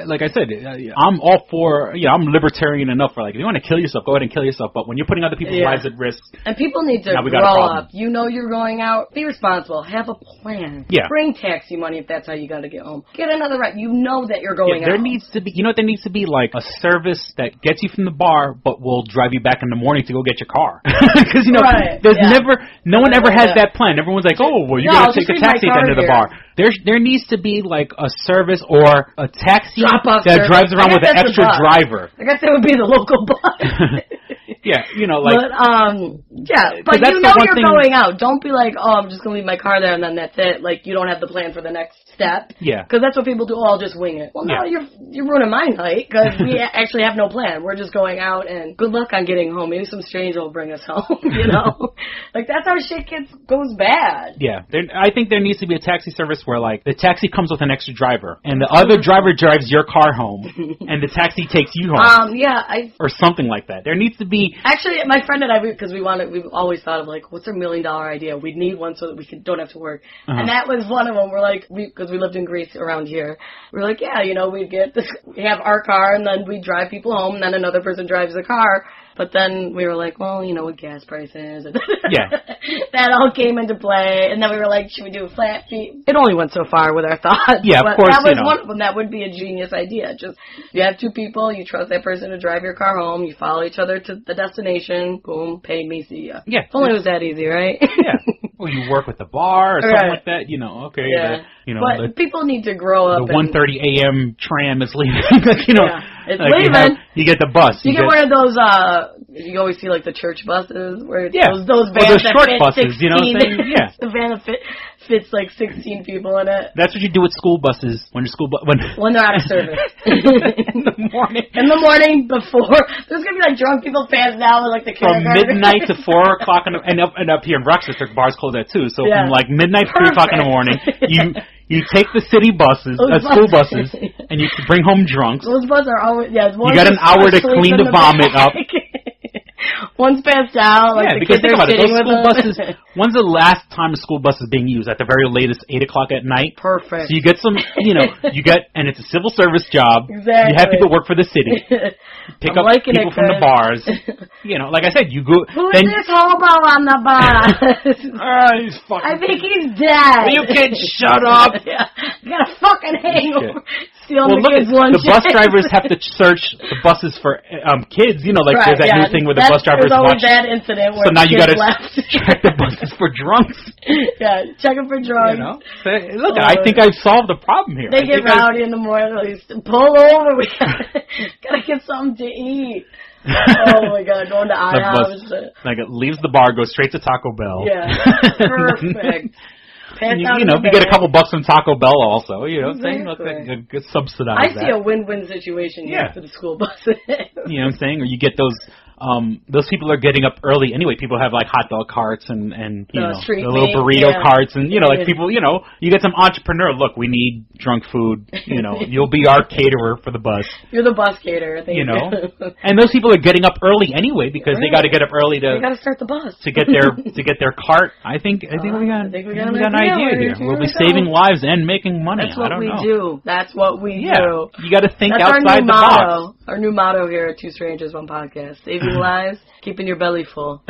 like I said, I'm all for. I'm libertarian enough for if you want to kill yourself, go ahead and kill yourself. But when you're putting other people's lives at risk, and people need to grow up. You're going out. Be responsible. Have a plan. Yeah. Bring taxi money if that's how you got to get home. Get another ride. That you're going out. There needs to be, there needs to be a service that gets you from the bar, but will drive you back in the morning to go get your car. Because there's no one ever has that plan. Everyone's like, oh, well, you're going to take a taxi at the end of the bar. There needs to be a service or a taxi that drives around with an extra driver. I guess that would be the local bus. Yeah, but you're going out. Don't be I'm just going to leave my car there and then that's it. You don't have the plan for the next step. Yeah. Because that's what people do. I'll just wing it. Well, no, you're ruining my night because we actually have no plan. We're just going out and good luck on getting home. Maybe some stranger will bring us home, that's how shit goes bad. Yeah. I think there needs to be a taxi service where, the taxi comes with an extra driver and the other driver drives your car home and the taxi takes you home. Or something like that. There needs to be... Actually, my friend and I, because we've always thought of, what's our $1 million idea? We'd need one so that we don't have to work. Uh-huh. And that was one of them. We're because we lived in Greece around here. We're we'd get this, we have our car and then we drive people home and then another person drives the car. But then we were with gas prices. That all came into play. And then we were should we do a flat fee? It only went so far with our thoughts. Yeah, but of course, that was one of them. That would be a genius idea. Just, you have two people, you trust that person to drive your car home, you follow each other to the destination, boom, pay me, see ya. Yeah. If only it was that easy, right? Yeah. Or you work with the bar or something like that, okay. Yeah. But people need to grow up. The 1:30 a.m. tram is leaving. It's leaving. You get the bus. You get one of those, you always see the church buses where those vans those that short fit buses, 16. You know what I'm saying? Yeah. The van that fits 16 people in it. That's what you do with school buses when they're out of service. In the morning. In the morning before. There's going to be drunk people passing out with the kindergarten. From midnight to 4 o'clock and up here in Rochester, bars close at 2. So from midnight to 3 o'clock in the morning, you take the city buses, school buses, and you bring home drunks. Those buses are always, you got an hour to clean the vomit up. One's passed out. Like because think about it. Those school buses. When's the last time a school bus is being used? At the very latest, 8:00 at night. Perfect. So you get some, and it's a civil service job. Exactly. You have people work for the city. Pick up people from the bars. Like I said, you go. Who's this hobo on the bus? He's fucking. I think he's dead. You kids, shut up. You got a fucking hangover. The bus drivers have to search the buses for kids. There's that new thing where the bus drivers watch. That incident where so now you got to check the buses for drunks. Yeah, check them for drunks. Look, I think I've solved the problem here. They get rowdy in the morning. They pull over. We gotta get something to eat. Oh my God, going to IHOP. Like it leaves the bar, goes straight to Taco Bell. Yeah, perfect. You get a couple bucks from Taco Bell also. Exactly. Get subsidized. I see a win-win situation here for the school buses. You know what I'm saying? Or you get those people are getting up early anyway. People have like hot dog carts and the little burrito carts and like people, you get some entrepreneur. Look, we need drunk food. You'll be our caterer for the bus. You're the bus caterer. And those people are getting up early anyway because they got to get up early to. They got to start the bus to get their cart. I think we got an idea here. We'll be saving lives and making money. That's what we do. That's what we do. You got to think outside the box. Our new motto here at Two Strangers, One Podcast: saving lives, keeping your belly full.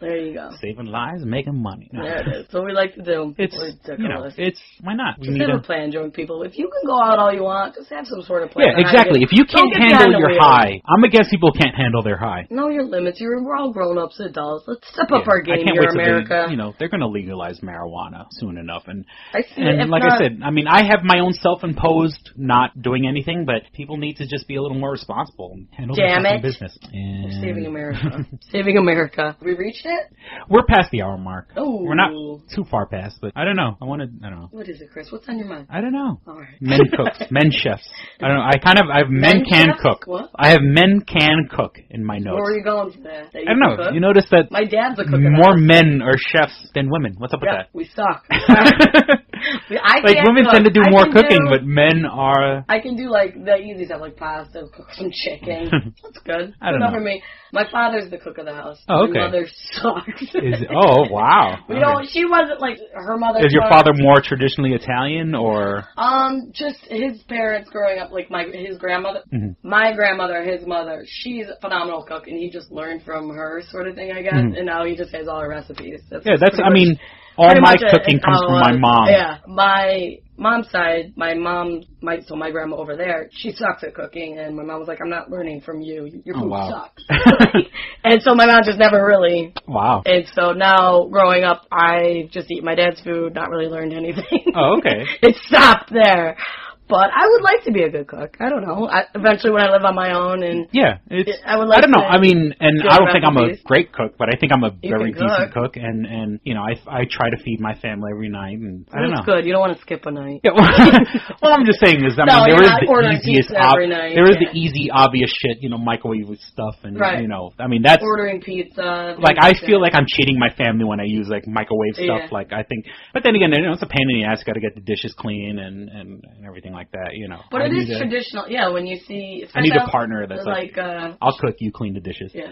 There you go. Saving lives, making money. No. There it is. That's what we like to do. It's ridiculous. Why not? Just have a plan, drunk people. If you can go out all you want, just have some sort of plan. Yeah, exactly. If you can't handle your high, I'm against people who can't handle their high. Know your limits. We're all grown-ups, adults. Let's step up our game here, America. They're going to legalize marijuana soon enough. And I said, I mean, I have my own self-imposed not doing anything, but people need to just be a little more responsible and handle their own business. And saving America. Saving America. We reached it? We're past the hour mark. Oh. We're not too far past, but I don't know. I don't know. What is it, Chris? What's on your mind? I don't know. All right. Men cooks. Men chefs. I don't know. I have men can cook. What? I have men can cook in my notes. Where are you going for that? I don't know. You notice that my dad's a cook. More men are chefs than women. What's up with that? We suck. Women tend to do more cooking, but men are. I can do the easy stuff like pasta, cook some chicken. That's good. I don't know. For me. My father's the cook of the house. Oh, okay. My mother sucks. Oh, wow. She wasn't her mother. Is your father more traditionally Italian or? Just his parents growing up, his grandmother. Mm-hmm. My grandmother, his mother, she's a phenomenal cook, and he just learned from her sort of thing, I guess. Mm-hmm. And now he just has all her recipes. All my cooking comes from my mom. Yeah, my mom's side, my grandma over there, she sucks at cooking, and my mom was like, I'm not learning from you. Your food sucks. And so my mom just never really. Wow. And so now, growing up, I just eat my dad's food, not really learned anything. Oh, okay. It stopped there. But I would like to be a good cook. I don't know. Eventually, when I live on my own, and I would like. I don't know. To I mean, and I don't think I'm a great cook, but I think I'm a very decent cook, and I try to feed my family every night, and I don't know. That's good. You don't want to skip a night. Yeah, well, I'm just saying is, there is the easy, obvious shit, microwave stuff, and that's ordering pizza. I feel like I'm cheating my family when I use microwave stuff. I think, but then again, it's a pain in the ass. Got to get the dishes clean and everything like that, But it is traditional, when you see. I need a partner that's I'll cook, you clean the dishes. Yeah,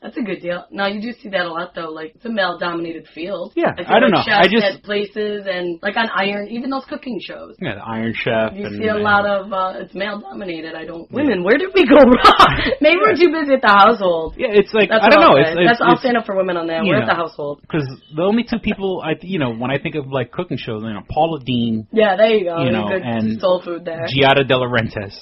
that's a good deal. Now you do see that a lot though. It's a male-dominated field. Yeah, I don't know. I just at places and on Iron, even those cooking shows. Yeah, the Iron Chef. You see a lot of it's male-dominated. Women. Where did we go wrong? Maybe we're too busy at the household. Yeah, it's I don't know. I'll stand up for women on that. We're at the household. Because the only two people when I think of cooking shows, Paula Deen. Yeah, there you go. Good and soul food there. Giada De Laurentiis,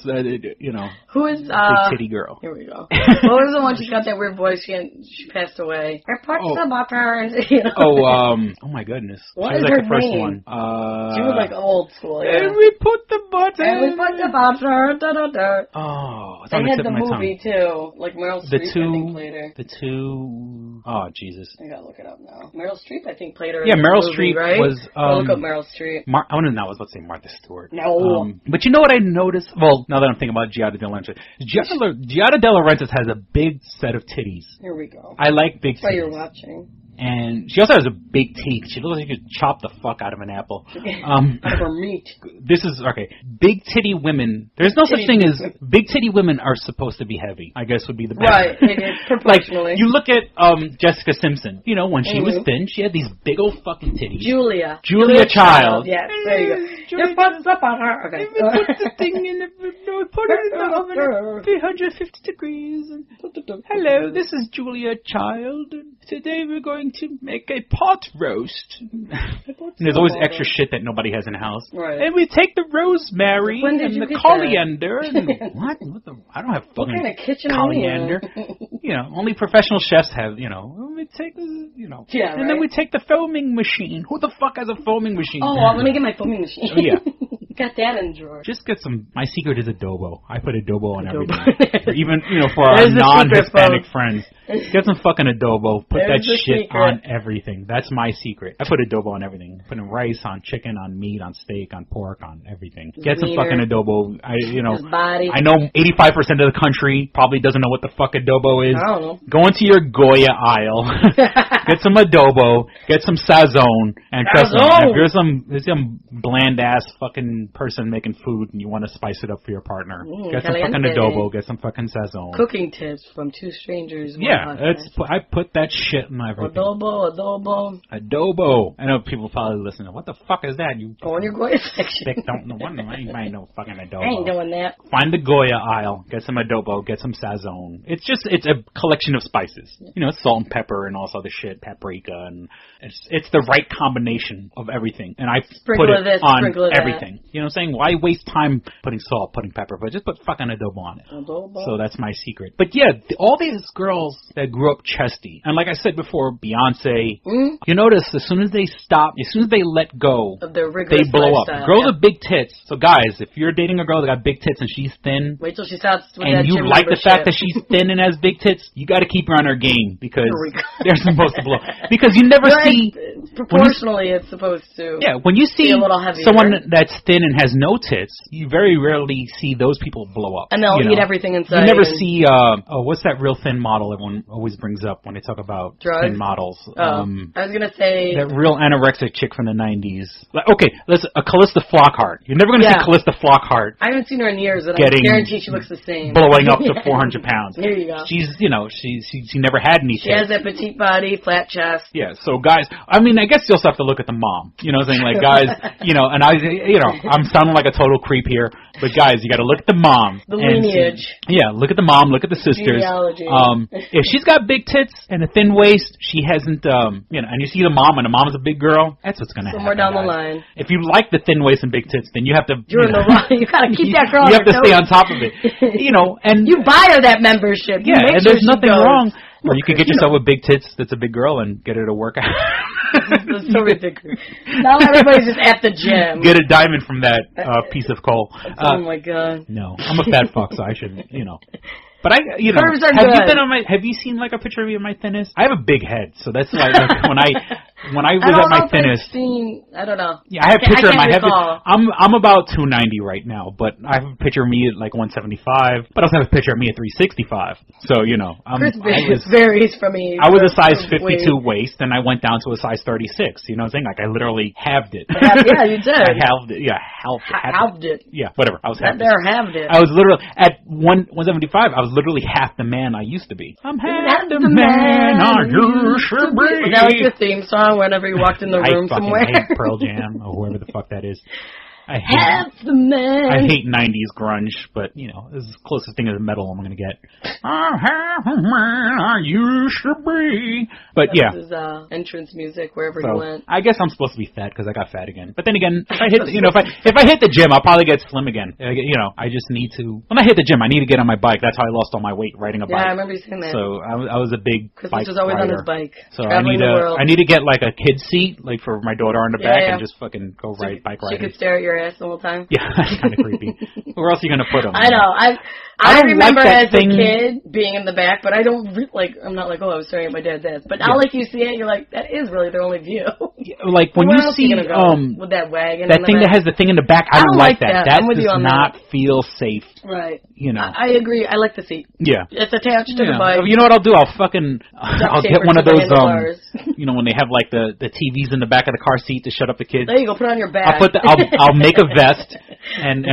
who is big titty girl. Here we go. What was the one? She's got that weird voice. She passed away. I put some butter. Oh my goodness. What she was is her the first name? one. She was old school. Yeah. And we put the butter. And we put the butter. Da da da. Oh, they had the movie too, Meryl Streep. I think played her. The two. Oh Jesus. I gotta look it up now. Meryl Streep, I think played her. Yeah, in Meryl the movie, Streep right? was. Look up Meryl Streep. I was about to say Martha Stewart. No. But you know what I noticed? Well, now that I'm thinking about Giada De Laurentiis, Giada De Laurentiis has a big set of titties. Here we go. I like big titties. That's why you're watching. And she also has a big teeth. She looks like you could chop the fuck out of an apple. Out of her meat. This is, okay, big titty women. There's no such thing as, big titty women are supposed to be heavy, I guess would be the best. Right, it is, proportionally. Like, you look at Jessica Simpson. You know, when she was thin, she had these big old fucking titties. Julia Child. Yes, there you go. Just put this up on her. Okay. Put the thing in put it in the oven at 350 degrees. Hello, this is Julia Child. Today we're going to make a pot roast. There's always extra shit that nobody has in the house. Right. And we take the rosemary and the coriander. And what the? I don't have fucking what kind of kitchen coriander. You know, only professional chefs have, you know, we take, you know. Yeah, and then we take the foaming machine. Who the fuck has a foaming machine? Oh, well, let me get my foaming machine. Oh, yeah. Got that in the drawer. Just get some. My secret is adobo. I put adobo on everything. Even, you know, for our non-Hispanic friends. Get some fucking adobo. Put that shit on everything. That's my secret. I put adobo on everything. Put in rice, on chicken, on meat, on steak, on pork, on everything. Get some fucking adobo. I know 85% of the country probably doesn't know what the fuck adobo is. I don't know. Go into your Goya aisle. Get some adobo. Get some sazon. And trust me, if you're some bland ass fucking person making food and you want to spice it up for your partner, get some fucking adobo. Get some fucking sazon. Cooking tips from two strangers. Yeah. I put that shit in everything. Adobo. I know people probably listening. What the fuck is that? You go in your Goya section. Don't know. I ain't no fucking adobo. I ain't doing that. Find the Goya aisle. Get some adobo. Get some sazon. It's a collection of spices. You know, salt and pepper and all this other shit, paprika, and it's the right combination of everything. And I put it on everything. You know what I'm saying? Why waste time putting salt, putting pepper, but just put fucking adobo on it. Adobo. So that's my secret. But yeah, all these girls that grew up chesty, and like I said before, Beyonce, you notice as soon as they let go, they blow up. Girls with big tits. So guys, if you're dating a girl that got big tits and she's thin, wait till she starts with and you like the fact that she's thin and has big tits, you got to keep her on her game because they're supposed to blow. Because you never see proportionally it's supposed to. Yeah, when you see someone that's thin and has no tits, you very rarely see those people blow up. And they'll eat everything inside. You never see what's that real thin model everyone always brings up when they talk about thin models? I was gonna say that real anorexic chick from the 90s. Like, okay, Callista Flockhart. You're never gonna see Callista Flockhart. I haven't seen her in years, and I guarantee she looks the same. Blowing up to 400 pounds. There you go. She's, you know, she never had any tits. She has that petite body, flat chest. Yeah, so guys, I mean, I guess you also have to look at the mom. You know what I'm saying? Like, guys, you know, and I'm sounding like a total creep here, but guys, you gotta look at the mom. The lineage. Look at the mom, look at the sisters. Genealogy. If she's got big tits and a thin waist, she hasn't, you know, and you see the mom and the mom's a big girl, that's what's gonna happen. Somewhere down the line. If you like the thin waist and big tits, then you have to... You're in the wrong. You gotta keep that girl You have to stay on top of it. You know, and... You buy her that membership. Yeah, and there's nothing wrong. Or you could get yourself a big tits that's a big girl and get her to work out. That's so ridiculous. Now everybody's just at the gym. Get a diamond from that piece of coal. Oh my god. No, I'm a fat fuck, so I shouldn't, you know. But you know, have you seen like a picture of me at my thinnest? I have a big head, so that's like when I was at my thinnest. I don't know. Yeah, I have a picture of my head. I'm about 290 right now, but I have a picture of me at like 175. But I also have a picture of me at 365. So you know, varies from me. I was a size 52 waist, and I went down to a size 36. You know what I'm saying? Like I literally halved it. Yeah, you did. I halved it. Yeah, halved it. Yeah, whatever. I was halved it. I was literally at 175. I was literally half the man I used to be. I'm half the man I used to be. That was your theme song whenever you walked in the room somewhere. I hate Pearl Jam or whoever the fuck that is. I hate 90s grunge, but, you know, this is the closest thing to the metal I'm going to get. I'm half the man I used to be. But, That was his entrance music wherever he went. I guess I'm supposed to be fat because I got fat again. But then again, if I hit, if I hit the gym, I'll probably get slim again. You know, I just need to. When I hit the gym, I need to get on my bike. That's how I lost all my weight, riding a bike. Yeah, I remember you saying that. So I was a big bike was always rider. on his bike. So I need to get like a kid seat, like for my daughter on the back, and just fucking go bike riding. She could stare at your ass the whole time. Yeah, that's kind of creepy. Where else are you going to put them? I know. I remember as a kid being in the back, but I don't I'm not like, oh, I was staring at my dad's ass. But now, like, you see it, you're like, that is really their only view. Like when you see with that wagon, that thing that has the thing in the back, I don't like that. That does not feel safe. Right. You know. I agree. I like the seat. Yeah. It's attached to the bike. You know what I'll do? I'll get one of those when they have like the TVs in the back of the car seat to shut up the kids. There you go. Put it on your back. I'll make a vest and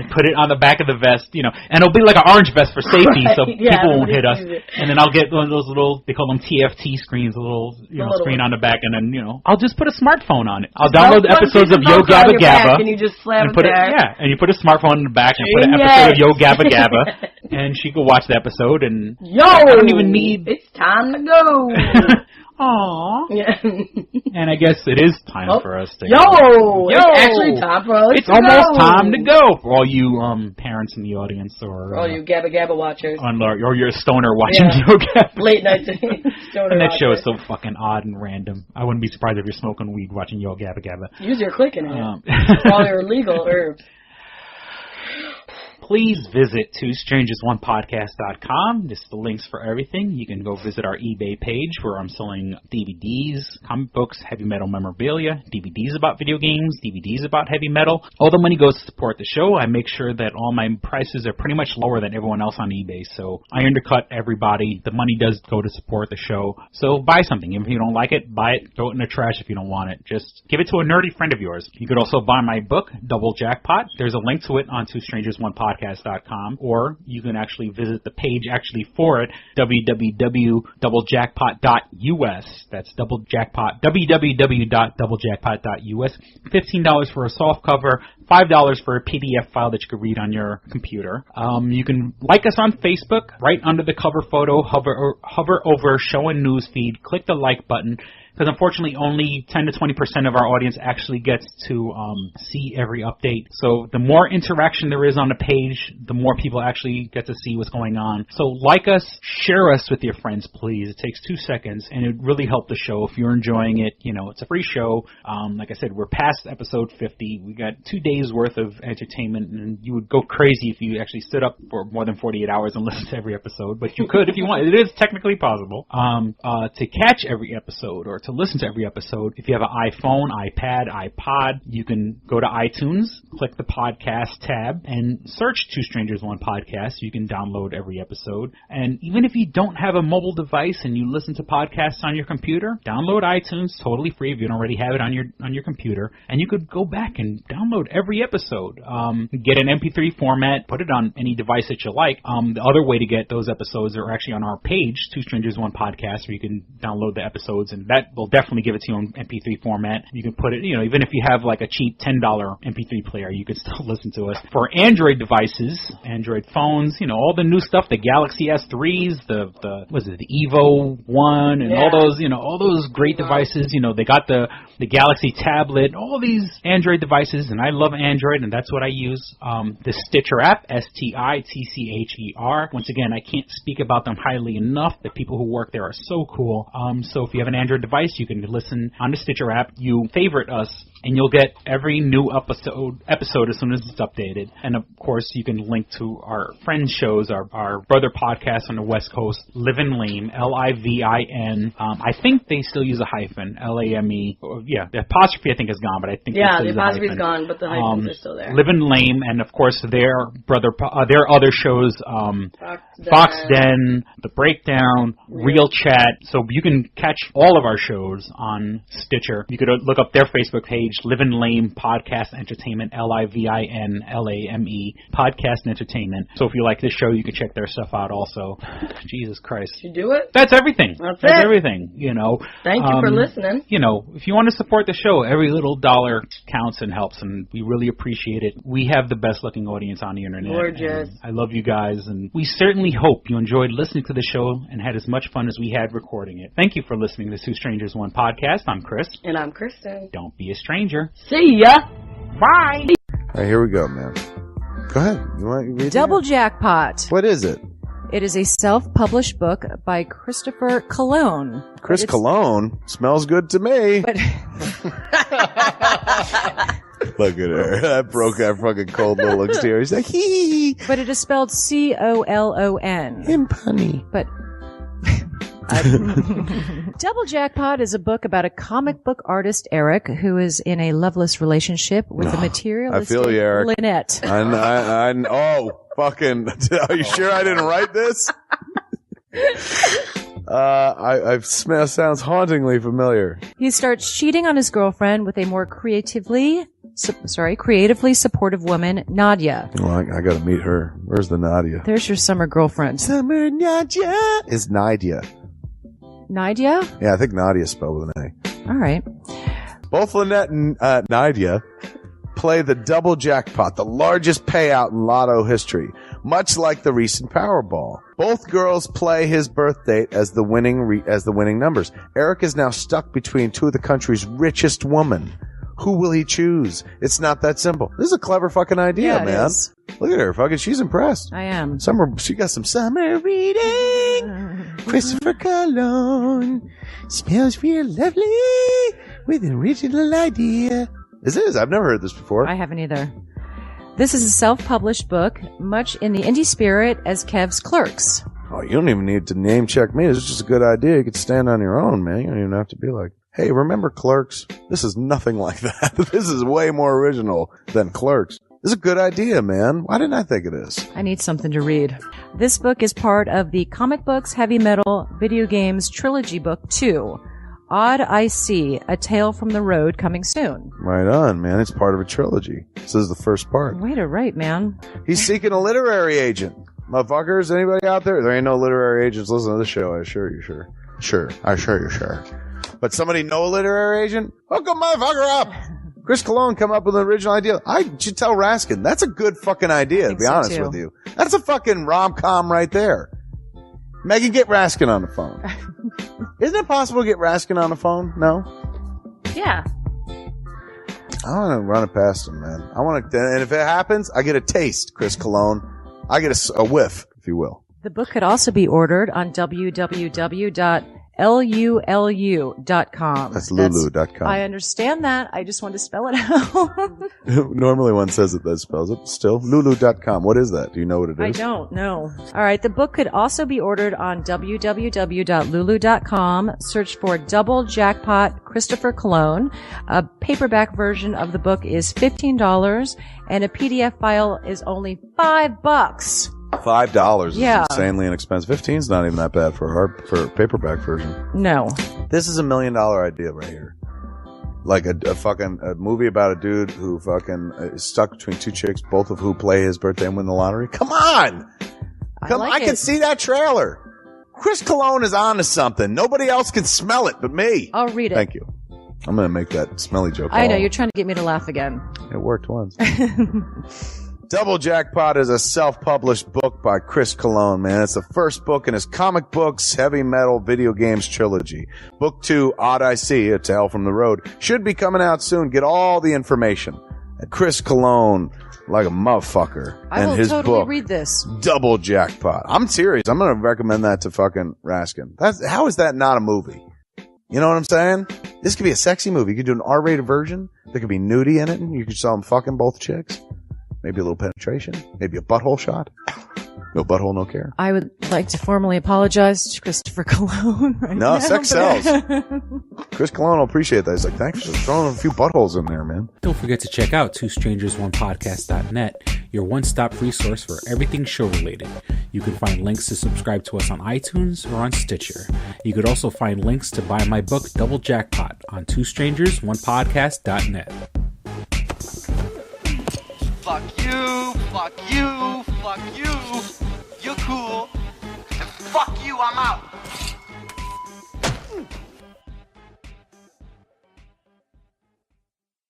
put it on the back of the vest, and it'll be like an orange vest for safety, so people won't hit us. And then I'll get one of those little, they call them TFT screens, a little screen on the back, and then I'll just put a smartphone on it. I'll download episodes of Yo Gabba Gabba, and you just slam it there. And you put a smartphone in the back and put an episode of Yo Gabba Gabba, and she can watch the episode. And I don't even need. It's time to go. Aww. Yeah. And I guess it is time for us to go. It's actually time for us It's almost time to go for all you parents in the audience, or all you Gabba Gabba watchers, or you're a stoner watching Yo Gabba. Late night stoner. And that show is so fucking odd and random. I wouldn't be surprised if you're smoking weed watching Yo Gabba Gabba. Use your click in it. For all your illegal herbs. Please visit twostrangersonepodcast.com. Just the links for everything. You can go visit our eBay page where I'm selling DVDs, comic books, heavy metal memorabilia, DVDs about video games, DVDs about heavy metal. All the money goes to support the show. I make sure that all my prices are pretty much lower than everyone else on eBay. So I undercut everybody. The money does go to support the show. So buy something. If you don't like it, buy it. Throw it in the trash if you don't want it. Just give it to a nerdy friend of yours. You could also buy my book, Double Jackpot. There's a link to it on twostrangersonepodcast.com, or you can actually visit the page for it, www.doublejackpot.us. That's double jackpot, www.doublejackpot.us. $15 for a soft cover, $5 for a PDF file that you can read on your computer. You can like us on Facebook. Right under the cover photo, hover over Show and News Feed, click the like button. Because unfortunately only 10 to 20% of our audience actually gets to see every update. So the more interaction there is on the page, the more people actually get to see what's going on. So like us, share us with your friends, please. It takes 2 seconds, and it really helps the show. If you're enjoying it, it's a free show. Like I said, we're past episode 50. We got 2 days worth of entertainment, and you would go crazy if you actually stood up for more than 48 hours and listened to every episode. But you could if you want. It is technically possible to catch every episode or to listen to every episode. If you have an iPhone, iPad, iPod, you can go to iTunes, click the podcast tab, and search Two Strangers One Podcast. You can download every episode. And even if you don't have a mobile device and you listen to podcasts on your computer, download iTunes, totally free if you don't already have it on your computer. And you could go back and download every episode. Get an MP3 format, put it on any device that you like. The other way to get those episodes are actually on our page, Two Strangers One Podcast, where you can download the episodes, and that will definitely give it to you in MP3 format. You can put it, even if you have like a cheap $10 MP3 player, you can still listen to us. For Android devices, Android phones, all the new stuff, the Galaxy S3s, the Evo 1, and all those great devices. They got the Galaxy tablet, all these Android devices, and I love Android, and that's what I use. The Stitcher app, STITCHER. Once again, I can't speak about them highly enough. The people who work there are so cool. So if you have an Android device, you can listen on the Stitcher app. You favorite us, and you'll get every new episode as soon as it's updated. And of course, you can link to our friends' shows, our brother podcast on the West Coast, Livin' Lame, LIVIN. I think they still use a hyphen, LAME. Yeah, the apostrophe I think is gone, but I think the apostrophe is gone, but the hyphens are still there. Livin' Lame, and of course their other shows, Fox Den, The Breakdown, Real Chat. So you can catch all of our shows on Stitcher. You could look up their Facebook page, Livin' Lame Podcast Entertainment, LIVINLAME Podcast Entertainment. So if you like this show, you can check their stuff out also. Jesus Christ. Did you do it? That's everything. That's everything. Thank you for listening. If you want to support the show, every little dollar counts and helps, and we really appreciate it. We have the best looking audience on the internet. Gorgeous. I love you guys, and we certainly hope you enjoyed listening to the show and had as much fun as we had recording it. Thank you for listening to Two Strangers One Podcast. I'm Chris. And I'm Kristen. Don't be a stranger. See ya. Bye. All right, here we go, man. Go ahead. You want to read Double Jackpot. What is it? It is a self-published book by Christopher Cologne. Chris Cologne? Smells good to me. But Look at her. That broke that fucking cold little exterior. He's like, hee. But it is spelled C-O-L-O-N. Him punny. But Double Jackpot is a book about a comic book artist, Eric, who is in a loveless relationship with a materialistic I feel you, Eric. Lynette. Oh, fucking. Are you sure I didn't write this? Sounds hauntingly familiar. He starts cheating on his girlfriend with a more creatively supportive woman, Nadia. Well, I gotta meet her. Where's the Nadia? There's your summer girlfriend. Summer Nadia is Nadia. Nadia? Yeah, I think Nadia spelled with an A. All right. Both Lynette and Nadia play the double jackpot, the largest payout in lotto history, much like the recent Powerball. Both girls play his birth date as the winning numbers. Eric is now stuck between two of the country's richest women. Who will he choose? It's not that simple. This is a clever fucking idea, man. Is. Look at her, fucking. She's impressed. I am. She got some summer reading. Christopher Cologne smells real lovely with an original idea. This is. I've never heard this before. I haven't either. This is a self-published book, much in the indie spirit as Kev's Clerks. Oh, you don't even need to name check me. This is just a good idea. You could stand on your own, man. You don't even have to be like, hey, remember Clerks? This is nothing like that. This is way more original than Clerks. This is a good idea, man. Why didn't I think of this? I need something to read. This book is part of the Comic Books, Heavy Metal, Video Games Trilogy Book 2. Odd I See, A Tale from the Road, coming soon. Right on, man. It's part of a trilogy. This is the first part. Way to write, man. He's seeking a literary agent. Motherfuckers, anybody out there? There ain't no literary agents listening to this show. I assure you, sure. Sure. I assure you, sure. But somebody know a literary agent? Hook a motherfucker up! Chris Cologne come up with an original idea. I should tell Raskin. That's a good fucking idea, to be honest with you. That's a fucking rom-com right there. Megan, get Raskin on the phone. Isn't it possible to get Raskin on the phone? No? Yeah. I want to run it past him, man. I want to, and if it happens, I get a taste, Chris Cologne. I get a whiff, if you will. The book could also be ordered on www.lulu.com. That's lulu.com. I understand that. I just want to spell it out. Normally one says it that spells it. Still, lulu.com. What is that? Do you know what it is? I don't know. All right. The book could also be ordered on www.lulu.com. Search for Double Jackpot Christopher Cologne. A paperback version of the book is $15 and a PDF file is only $5. $5 is insanely inexpensive. 15's not even that bad for a paperback version. No. This is $1 million idea right here. Like a movie about a dude who fucking is stuck between two chicks, both of who play his birthday and win the lottery. Come on! I can see that trailer. Chris Cologne is on to something. Nobody else can smell it but me. I'll read it. Thank you. I'm going to make that smelly joke. I know. You're trying to get me to laugh again. It worked once. Double Jackpot is a self-published book by Chris Cologne, man. It's the first book in his Comic Books, Heavy Metal, Video Games trilogy. Book 2, Odd I See, A Tale from the Road, should be coming out soon. Get all the information at Chris Cologne, like a motherfucker. I will his totally book, read this. Double Jackpot. I'm serious. I'm going to recommend that to fucking Raskin. How is that not a movie? You know what I'm saying? This could be a sexy movie. You could do an R-rated version. There could be nudie in it, and you could show them fucking both chicks. Maybe a little penetration. Maybe a butthole shot. No butthole, no care. I would like to formally apologize to Christopher Cologne. No, sex sells. Chris Cologne will appreciate that. He's like, thanks for throwing a few buttholes in there, man. Don't forget to check out twostrangersonepodcast.net, your one-stop resource for everything show-related. You can find links to subscribe to us on iTunes or on Stitcher. You could also find links to buy my book, Double Jackpot, on twostrangersonepodcast.net. Fuck you, fuck you, fuck you. You're cool. And fuck you, I'm out.